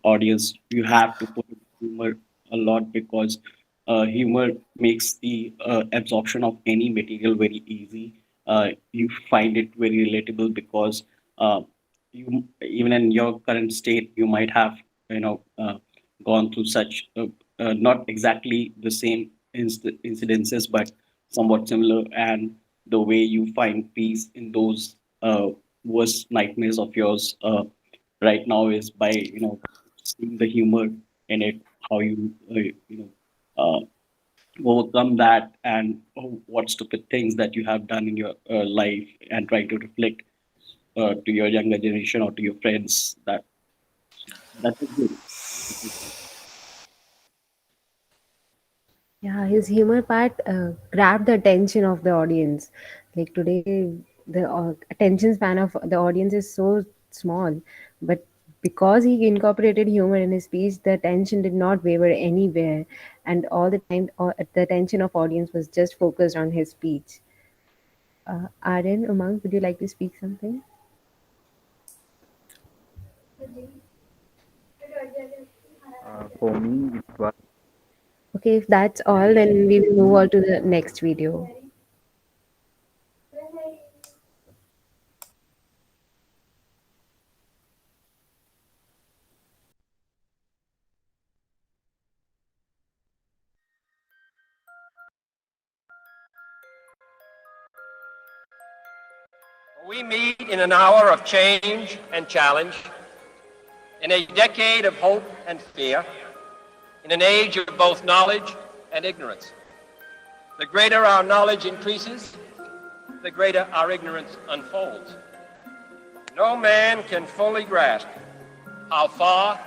audience, you have to put humor a lot because humor makes the absorption of any material very easy. You find it very relatable because you even in your current state you might have gone through such not exactly the same incidences but somewhat similar, and the way you find peace in those worst nightmares of yours right now is by seeing the humor in it, how you uh, overcome that, and what stupid things that you have done in your life, and try to reflect to your younger generation or to your friends. That is good. Yeah, his humor part grabbed the attention of the audience. Like today, the attention span of the audience is so small, but because he incorporated humor in his speech, the attention did not waver anywhere, and all the time, the attention of audience was just focused on his speech. Aryan, Umang, would you like to speak something? For me, it was Okay, if that's all, then we will move on to the next video. We meet in an hour of change and challenge, in a decade of hope and fear, in an age of both knowledge and ignorance. The greater our knowledge increases, the greater our ignorance unfolds. No man can fully grasp how far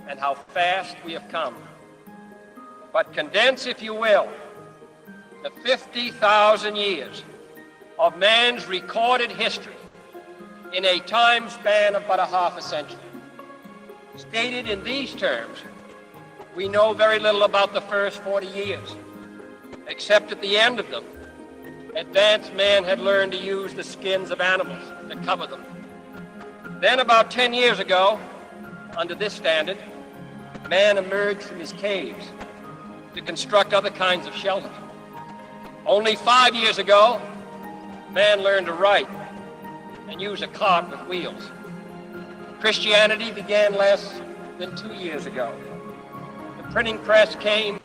and how fast we have come. But condense, if you will, the 50,000 years of man's recorded history in a time span of but a half a century. Stated in these terms, we know very little about the first 40 years, except at the end of them, advanced man had learned to use the skins of animals to cover them. Then about 10 years ago, under this standard, man emerged from his caves to construct other kinds of shelter. Only 5 years ago, man learned to write and use a cart with wheels. Christianity began less than 2 years ago. The printing press came.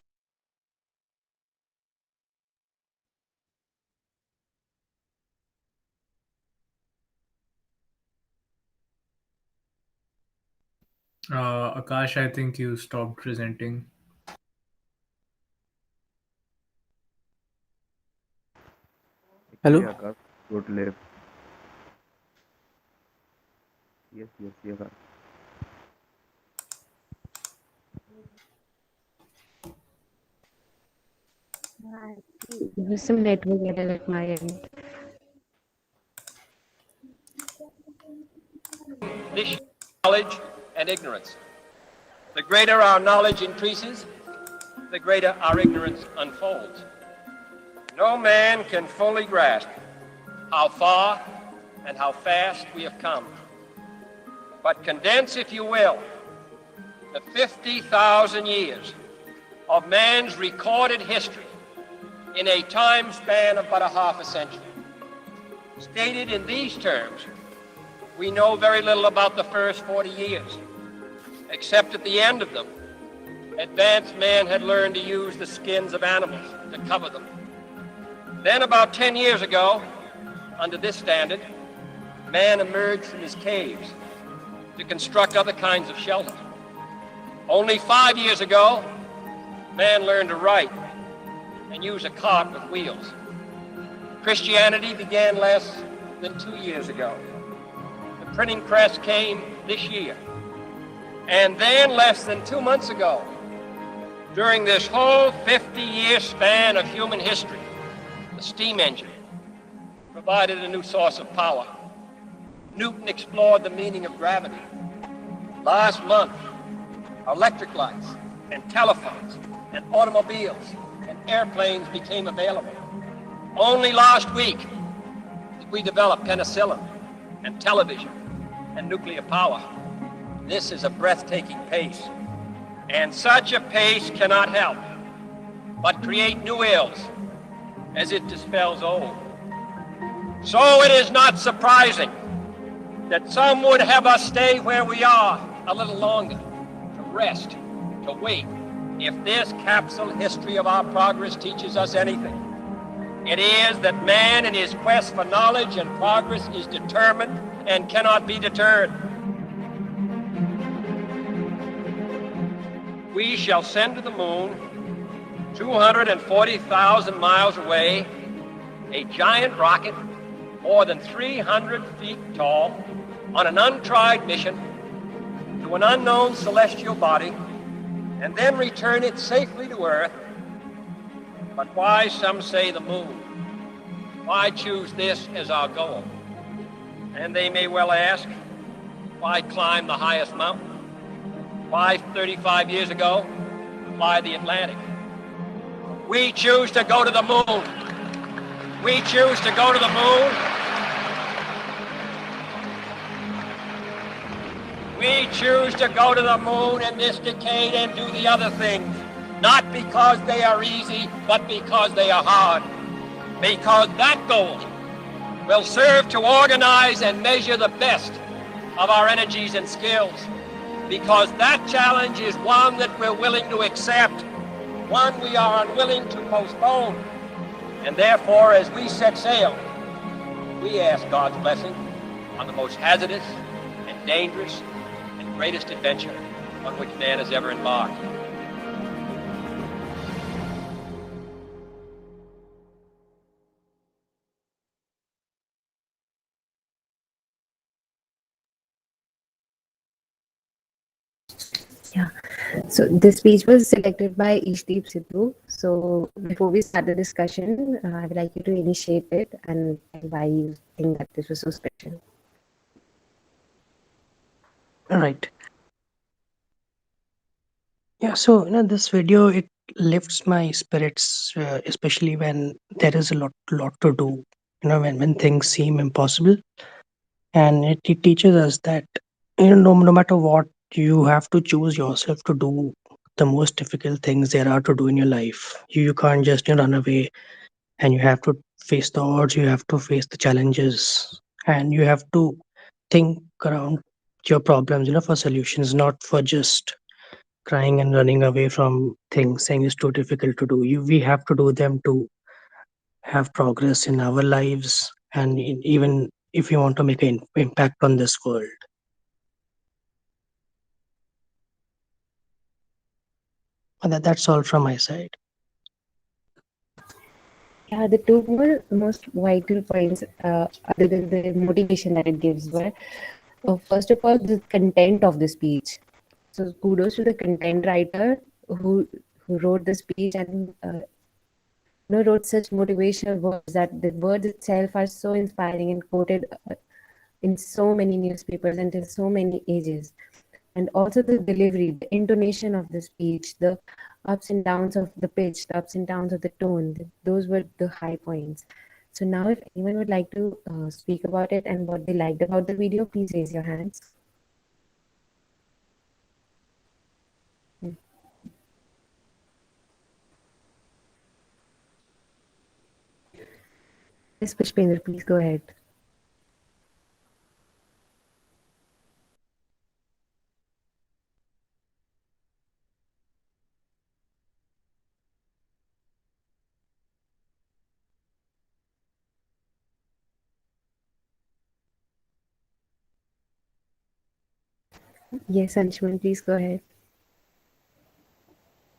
Akash, I think you stopped presenting. actually Hello. Akash got left. Yes, yes, Akash. There's some network error at my end. This knowledge and ignorance. The greater our knowledge increases, the greater our ignorance unfolds. No man can fully grasp how far and how fast we have come. But condense, if you will, the 50,000 years of man's recorded history in a time span of but a half a century. Stated in these terms, we know very little about the first 40 years, except at the end of them, advanced man had learned to use the skins of animals to cover them. Then about 10 years ago, under this standard, man emerged from his caves to construct other kinds of shelter. Only 5 years ago, man learned to write and use a cart with wheels. Christianity began less than 2 years ago. The printing press came this year. And then less than 2 months ago, during this whole 50-year span of human history, the steam engine provided a new source of power. Newton explored the meaning of gravity. Last month, electric lights and telephones and automobiles and airplanes became available. Only last week did we develop penicillin and television and nuclear power. This is a breathtaking pace, and such a pace cannot help but create new ills as it dispels old. So it is not surprising that some would have us stay where we are a little longer, to rest, to wait. If this capsule history of our progress teaches us anything, it is that man in his quest for knowledge and progress is determined and cannot be deterred. We shall send to the moon, 240,000 miles away, a giant rocket more than 300 feet tall on an untried mission to an unknown celestial body, and then return it safely to Earth. But why, some say, the moon? Why choose this as our goal? And they may well ask, why climb the highest mountain? Why 35 years ago fly the Atlantic? We choose to go to the moon. We choose to go to the moon. We choose to go to the moon in this decade and do the other things, not because they are easy, but because they are hard. Because that goal will serve to organize and measure the best of our energies and skills. Because that challenge is one that we're willing to accept, one we are unwilling to postpone. And therefore, as we set sail, we ask God's blessing on the most hazardous and dangerous and greatest adventure on which man has ever embarked. Yeah. So this speech was selected by Ishdeep Sidhu. So before we start the discussion, I would like you to initiate it and why you think that this was so special. All right. Yeah, so this video, it lifts my spirits, especially when there is a lot to do. When things seem impossible, and it teaches us that no matter what, you have to choose yourself to do the most difficult things there are to do in your life. You can't just run away, and you have to face the odds. You have to face the challenges, and you have to think around your problems, for solutions, not for just crying and running away from things, saying it's too difficult to do. We have to do them to have progress in our lives, and even if you want to make an impact on this world. And that's all from my side. Yeah, the two most vital points, other than the motivation that it gives, were first of all the content of the speech. So kudos to the content writer who wrote the speech and wrote such motivational words that the words itself are so inspiring and quoted in so many newspapers and in so many ages. And also the delivery, the intonation of the speech, the ups and downs of the pitch, the ups and downs of the tone, those were the high points. So now if anyone would like to speak about it and what they liked about the video, please raise your hands. Yes, Pushpendra, please go ahead. Yes, Anshuman, please go ahead.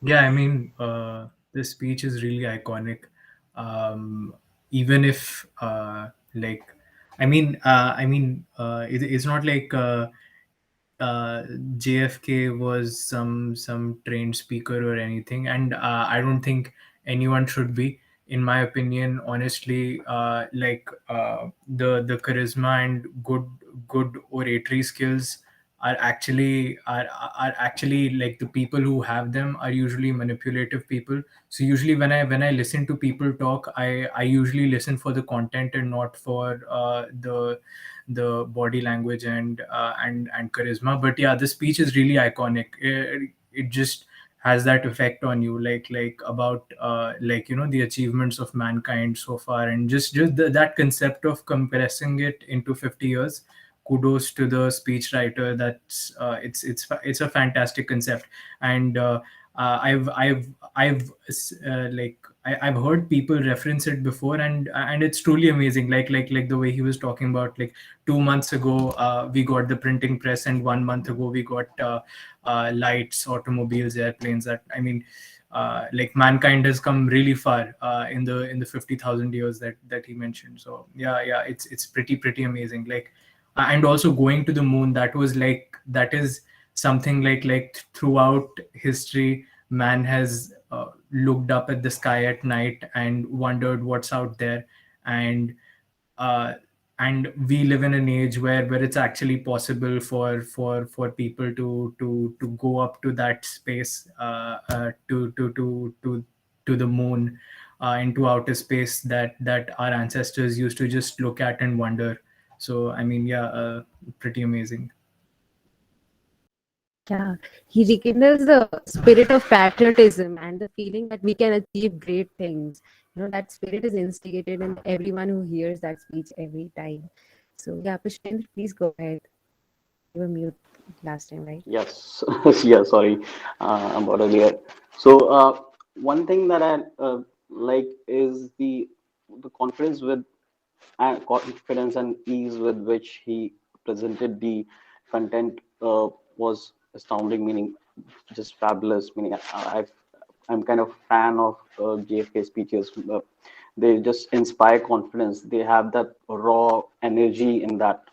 Yeah, I mean, the speech is really iconic. Even if, like, it's not like JFK was some trained speaker or anything, and I don't think anyone should be. In my opinion, honestly, the charisma and good oratory skills are actually like the people who have them are usually manipulative people. So usually when I listen to people talk, I usually listen for the content and not for the body language and charisma. But yeah, the speech is really iconic. It just has that effect on you, like about the achievements of mankind so far, and just that concept of compressing it into 50 years. Kudos to the speechwriter. That's it's a fantastic concept. And I've heard people reference it before, and it's truly amazing. Like the way he was talking about, like 2 months ago we got the printing press, and 1 month ago we got lights, automobiles, airplanes. That I mean, like mankind has come really far in the 50,000 years that he mentioned. So yeah, it's pretty amazing. Like, and also going to the moon, that is something like throughout history, man has looked up at the sky at night and wondered what's out there. And uh, and we live in an age where it's actually possible for people to go up to that space, to the moon, into outer space, that our ancestors used to just look at and wonder. So I mean, yeah, pretty amazing. Yeah, he rekindles the spirit of patriotism and the feeling that we can achieve great things. That spirit is instigated in everyone who hears that speech every time. So, yeah, Pushpendra, please go ahead. You were mute last time, right? Yes, yeah, sorry, about earlier. So, one thing that I like is the confidence and ease with which he presented the content was astounding, meaning just fabulous. Meaning, I'm kind of fan of JFK speeches. They just inspire confidence. They have that raw energy in that.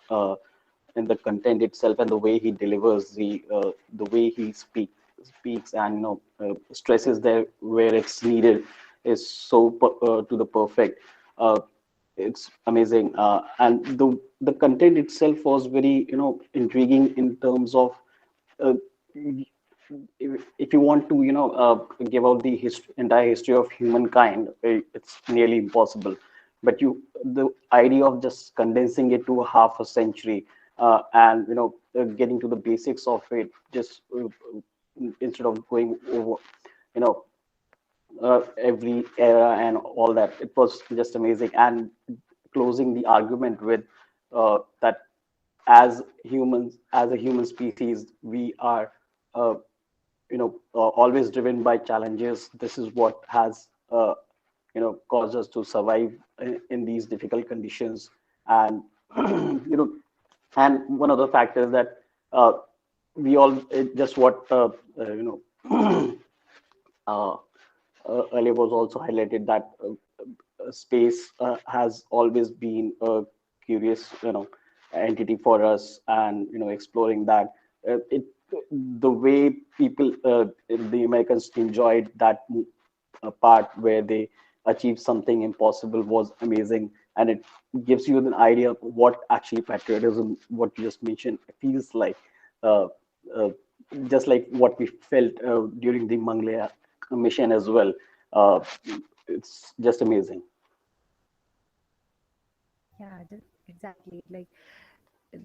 In the content itself, and the way he delivers, the way he speaks, and stresses there where it's needed is so to the perfect. It's amazing, and the content itself was very intriguing in terms of uh, if you want to give out the entire history of humankind, it's nearly impossible. But the idea of just condensing it to a half a century, and getting to the basics of it, just instead of going over you know every era and all that, it was just amazing. And closing the argument with that, as humans, as a human species, we are uh, always driven by challenges. This is what has caused us to survive in these difficult conditions. And and one of the factors that we all just what uh, earlier was also highlighted, that space has always been a curious entity for us, and exploring that, it the way people, the Americans, enjoyed that part where they achieve something impossible was amazing, and it gives you an idea of what actually patriotism, what you just mentioned, feels like. Uh, uh, just like what we felt during the Mangalaya mission as well. Uh, it's just amazing. Yeah, exactly. Like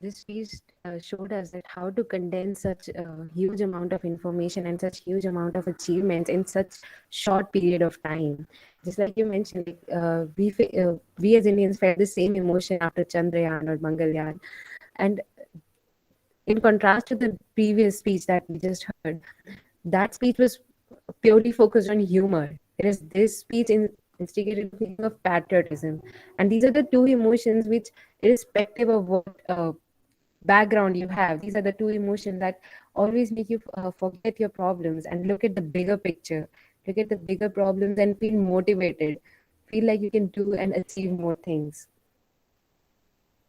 this piece showed us that how to condense such a huge amount of information and such huge amount of achievements in such short period of time. Just like you mentioned, like, we as Indians felt the same emotion after Chandrayaan or Mangalyaan, and in contrast to the previous speech that we just heard, that speech was purely focused on humor. Whereas this speech instigated a feeling of patriotism. And these are the two emotions which, irrespective of what background you have, these are the two emotions that always make you forget your problems and look at the bigger picture, look at the bigger problems and feel motivated, feel like you can do and achieve more things.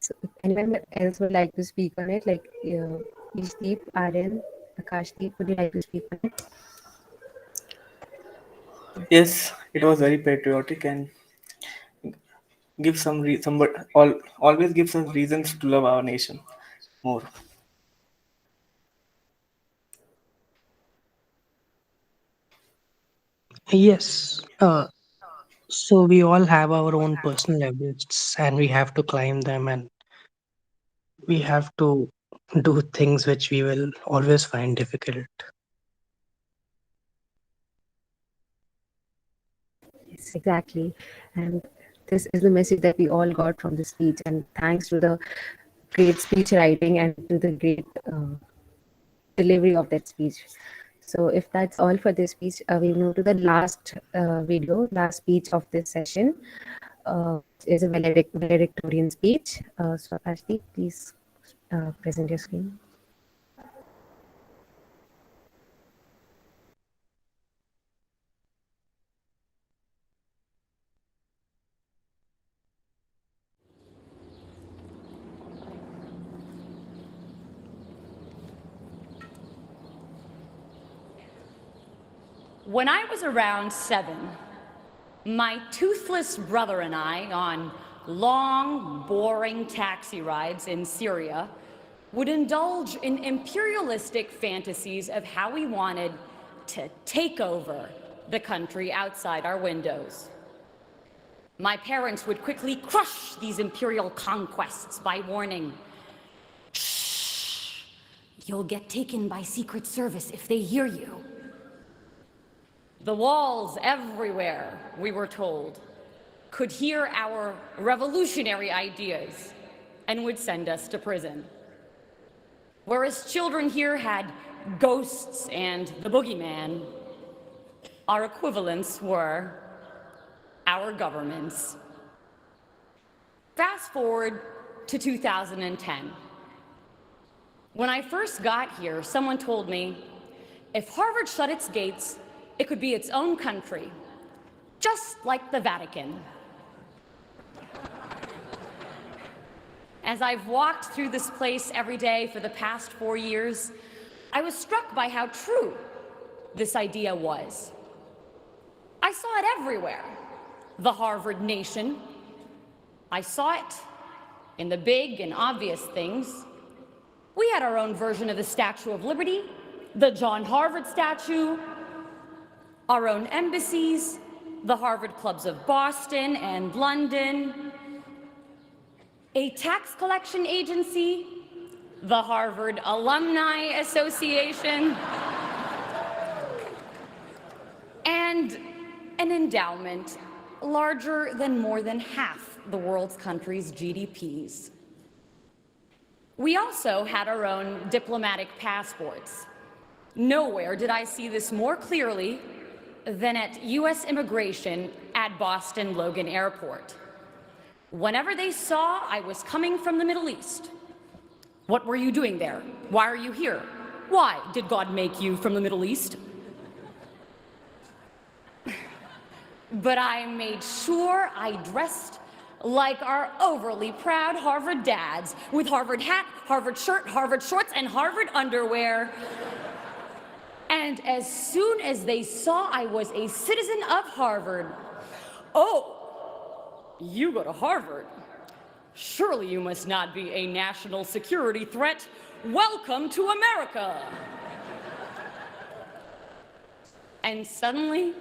So if anyone else would like to speak on it, like Ishdeep, Aryan, Akashdeep, would you like to speak on it? Yes, it was very patriotic and give some but always gives us reasons to love our nation more. Yes. So we all have our own personal Everests, and we have to climb them, and we have to do things which we will always find difficult. Yes, exactly. And this is the message that we all got from the speech. And thanks to the great speech writing and to the great delivery of that speech. So if that's all for this speech, we'll move to the last last speech of this session. Is a valedictorian speech. So Ashdeep, please present your screen. When I was around 7, my toothless brother and I, on long, boring taxi rides in Syria, would indulge in imperialistic fantasies of how we wanted to take over the country outside our windows. My parents would quickly crush these imperial conquests by warning, "Shh, you'll get taken by Secret Service if they hear you." The walls everywhere, we were told, could hear our revolutionary ideas and would send us to prison. Whereas children here had ghosts and the boogeyman, our equivalents were our governments. Fast forward to 2010. When I first got here, someone told me, if Harvard shut its gates, it could be its own country, just like the Vatican. As I've walked through this place every day for the past 4 years, I was struck by how true this idea was. I saw it everywhere. The Harvard nation. I saw it in the big and obvious things. We had our own version of the Statue of Liberty, the John Harvard statue, our own embassies, the Harvard clubs of Boston and London, a tax collection agency, the Harvard Alumni Association, and an endowment larger than more than half the world's countries' GDPs. We also had our own diplomatic passports. Nowhere did I see this more clearly than at US Immigration at Boston Logan Airport. Whenever they saw I was coming from the Middle East, what were you doing there? Why are you here? Why did God make you from the Middle East? But I made sure I dressed like our overly proud Harvard dads, with Harvard hat, Harvard shirt, Harvard shorts, and Harvard underwear. And as soon as they saw I was a citizen of Harvard, Oh, you go to Harvard. Surely you must not be a national security threat. Welcome to America. And suddenly,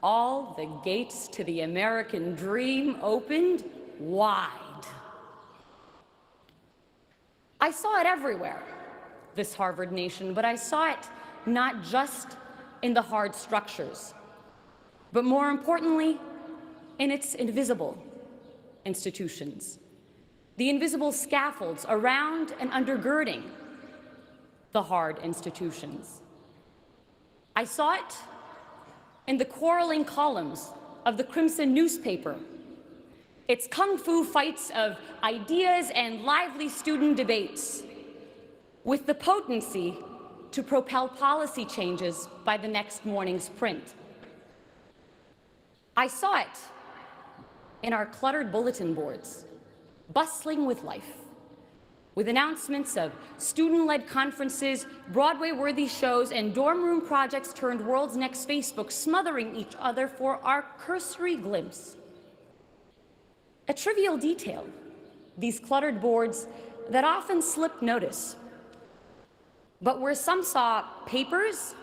all the gates to the American dream opened wide. I saw it everywhere, this Harvard nation, but I saw it not just in the hard structures, but more importantly, in its invisible institutions, the invisible scaffolds around and undergirding the hard institutions. I saw it in the quarreling columns of the Crimson newspaper, its kung fu fights of ideas and lively student debates, with the potency to propel policy changes by the next morning's print. I saw it in our cluttered bulletin boards, bustling with life, with announcements of student-led conferences, Broadway-worthy shows, and dorm room projects turned world's next Facebook, smothering each other for our cursory glimpse. A trivial detail, these cluttered boards that often slip notice. But where some saw papers,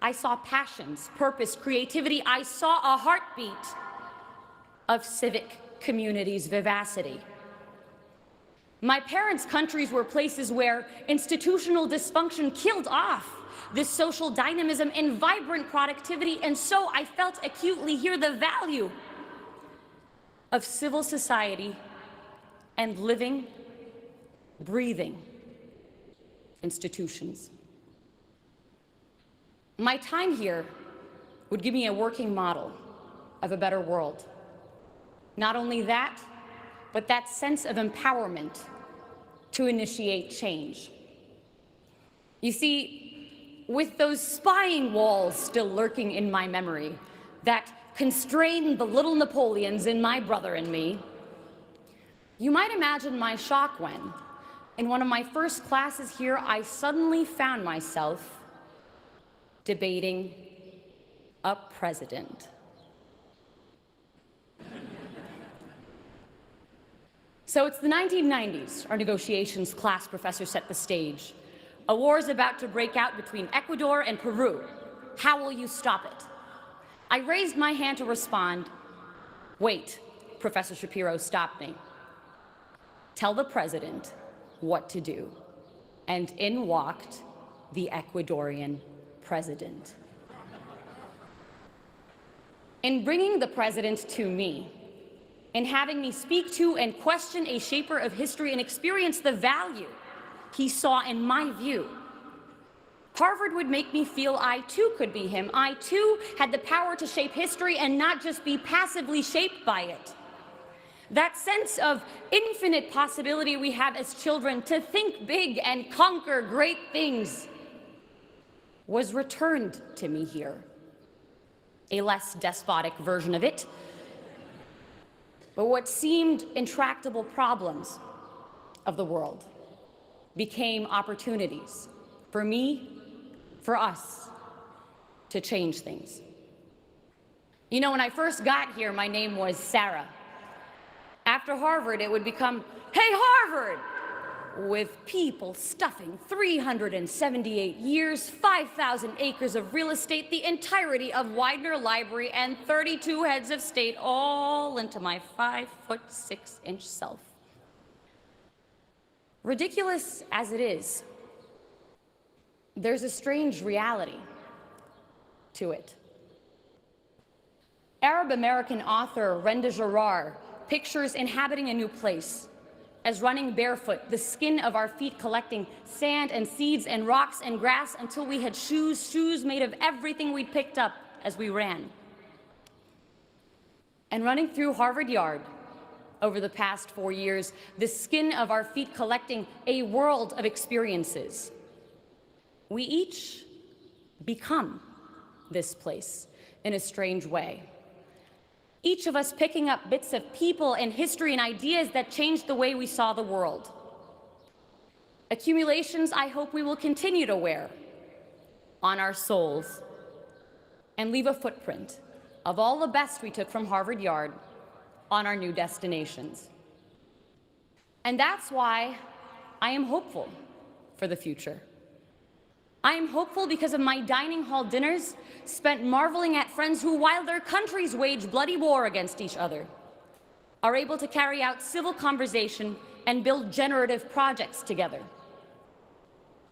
I saw passions, purpose, creativity. I saw a heartbeat of civic community's vivacity. My parents' countries were places where institutional dysfunction killed off this social dynamism and vibrant productivity, and so I felt acutely here the value of civil society and living, breathing institutions. My time here would give me a working model of a better world. Not only that, but that sense of empowerment to initiate change. You see, with those spying walls still lurking in my memory that constrained the little Napoleons in my brother and me, you might imagine my shock when, in one of my first classes here, I suddenly found myself debating a president. So it's the 1990s. Our negotiations class professor set the stage. A war is about to break out between Ecuador and Peru. How will you stop it? I raised my hand to respond. Wait, Professor Shapiro stopped me. Tell the president what to do. And in walked the Ecuadorian president. In bringing the president to me, in having me speak to and question a shaper of history and experience the value he saw in my view, Harvard would make me feel I too could be him. I too had the power to shape history and not just be passively shaped by it. That sense of infinite possibility we have as children to think big and conquer great things was returned to me here. A less despotic version of it. But what seemed intractable problems of the world became opportunities for me, for us, to change things. You know, when I first got here, my name was Sarah. After Harvard, it would become, hey, Harvard! With people stuffing 378 years, 5,000 acres of real estate, the entirety of Widener Library, and 32 heads of state, all into my 5'6" self. Ridiculous as it is, there's a strange reality to it. Arab-American author Renda Jarrar pictures inhabiting a new place as running barefoot, the skin of our feet collecting sand and seeds and rocks and grass until we had shoes made of everything we picked up as we ran. And running through Harvard Yard over the past 4 years, the skin of our feet collecting a world of experiences. We each become this place in a strange way. Each of us picking up bits of people and history and ideas that changed the way we saw the world. Accumulations I hope we will continue to wear on our souls and leave a footprint of all the best we took from Harvard Yard on our new destinations. And that's why I am hopeful for the future. I am hopeful because of my dining hall dinners spent marveling at friends who, while their countries wage bloody war against each other, are able to carry out civil conversation and build generative projects together.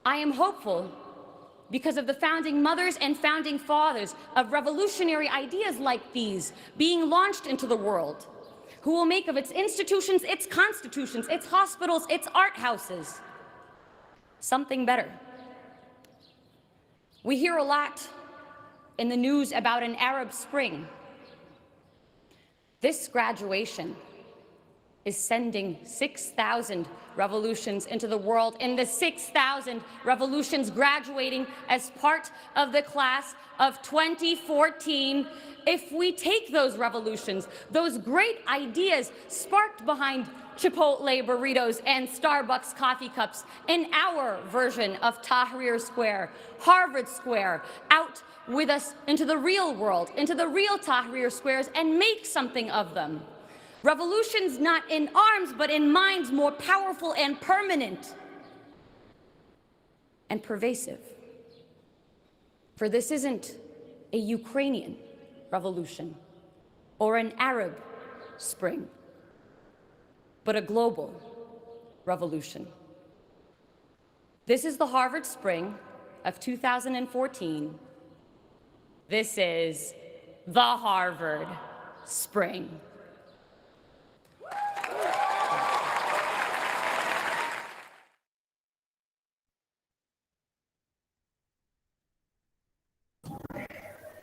I am hopeful because of the founding mothers and founding fathers of revolutionary ideas like these being launched into the world, who will make of its institutions, its constitutions, its hospitals, its art houses, something better. We hear a lot in the news about an Arab Spring. This graduation is sending 6,000 revolutions into the world, and the 6,000 revolutions graduating as part of the class of 2014. If we take those revolutions, those great ideas sparked behind Chipotle burritos and Starbucks coffee cups in our version of Tahrir Square, Harvard Square, out with us into the real world, into the real Tahrir Squares, and make something of them. Revolutions not in arms, but in minds, more powerful and permanent and pervasive. For this isn't a Ukrainian revolution or an Arab Spring, but a global revolution. This is the Harvard Spring of 2014. This is the Harvard Spring.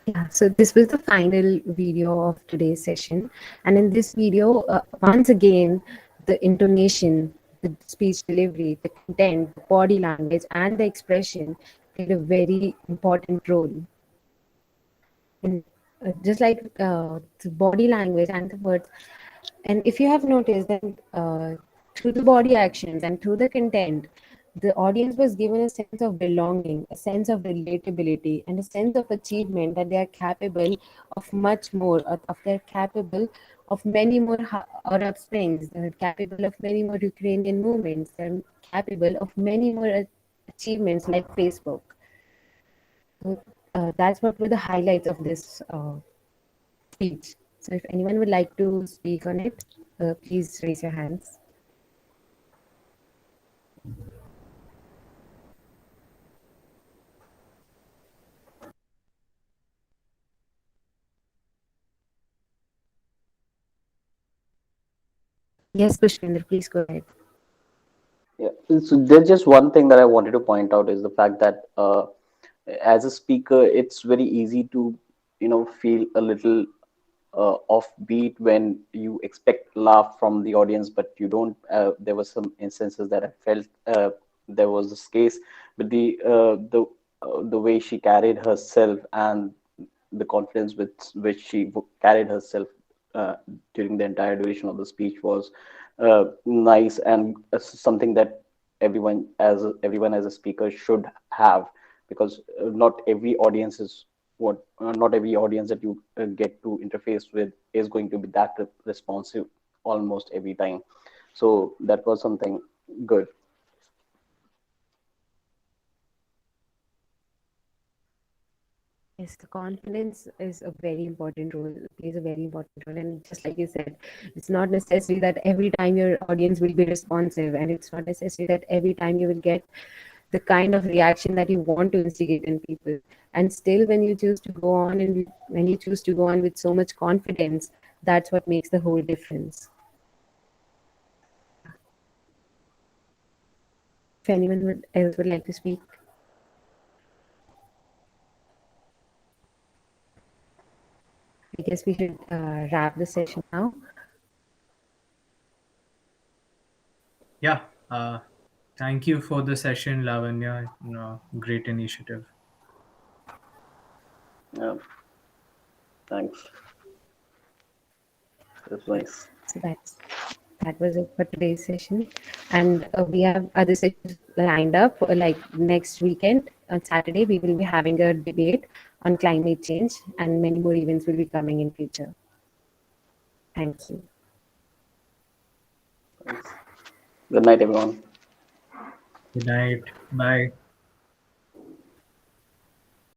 Yeah, so this was the final video of today's session. And in this video, once again, the intonation, the speech delivery, the content, the body language, and the expression played a very important role. And just like the body language and the words. And if you have noticed that through the body actions and through the content, the audience was given a sense of belonging, a sense of relatability, and a sense of achievement that they are capable of much more, of they're capable of many more Arab Springs, they're capable of many more Ukrainian movements, they're capable of many more achievements like Facebook. So that's what were the highlights of this speech. So if anyone would like to speak on it, please raise your hands. Yes, Pushpinder, please go ahead. Yeah, so there's just one thing that I wanted to point out is the fact that as a speaker, it's very easy to, feel a little offbeat when you expect laugh from the audience, but you don't. There were some instances that I felt there was this case, but the way she carried herself and the confidence with which she carried herself during the entire duration of the speech was nice, and something that everyone as a speaker should have, because not every audience is not every audience that you get to interface with is going to be that responsive almost every time. So that was something good. Yes, the confidence is a very important role, plays a very important role. And just like you said, it's not necessary that every time your audience will be responsive, and it's not necessary that every time you will get the kind of reaction that you want to instigate in people. And still, when you choose to go on and when you choose to go on with so much confidence, that's what makes the whole difference. If anyone else would like to speak. I guess we should wrap the session now. Yeah. Thank you for the session, Lavanya. Great initiative. Yeah. Thanks. That's nice. So that was it for today's session, and we have other sessions lined up. Like next weekend on Saturday, we will be having a debate on climate change, and many more events will be coming in future. Thank you. Good night, everyone. Good night. Bye.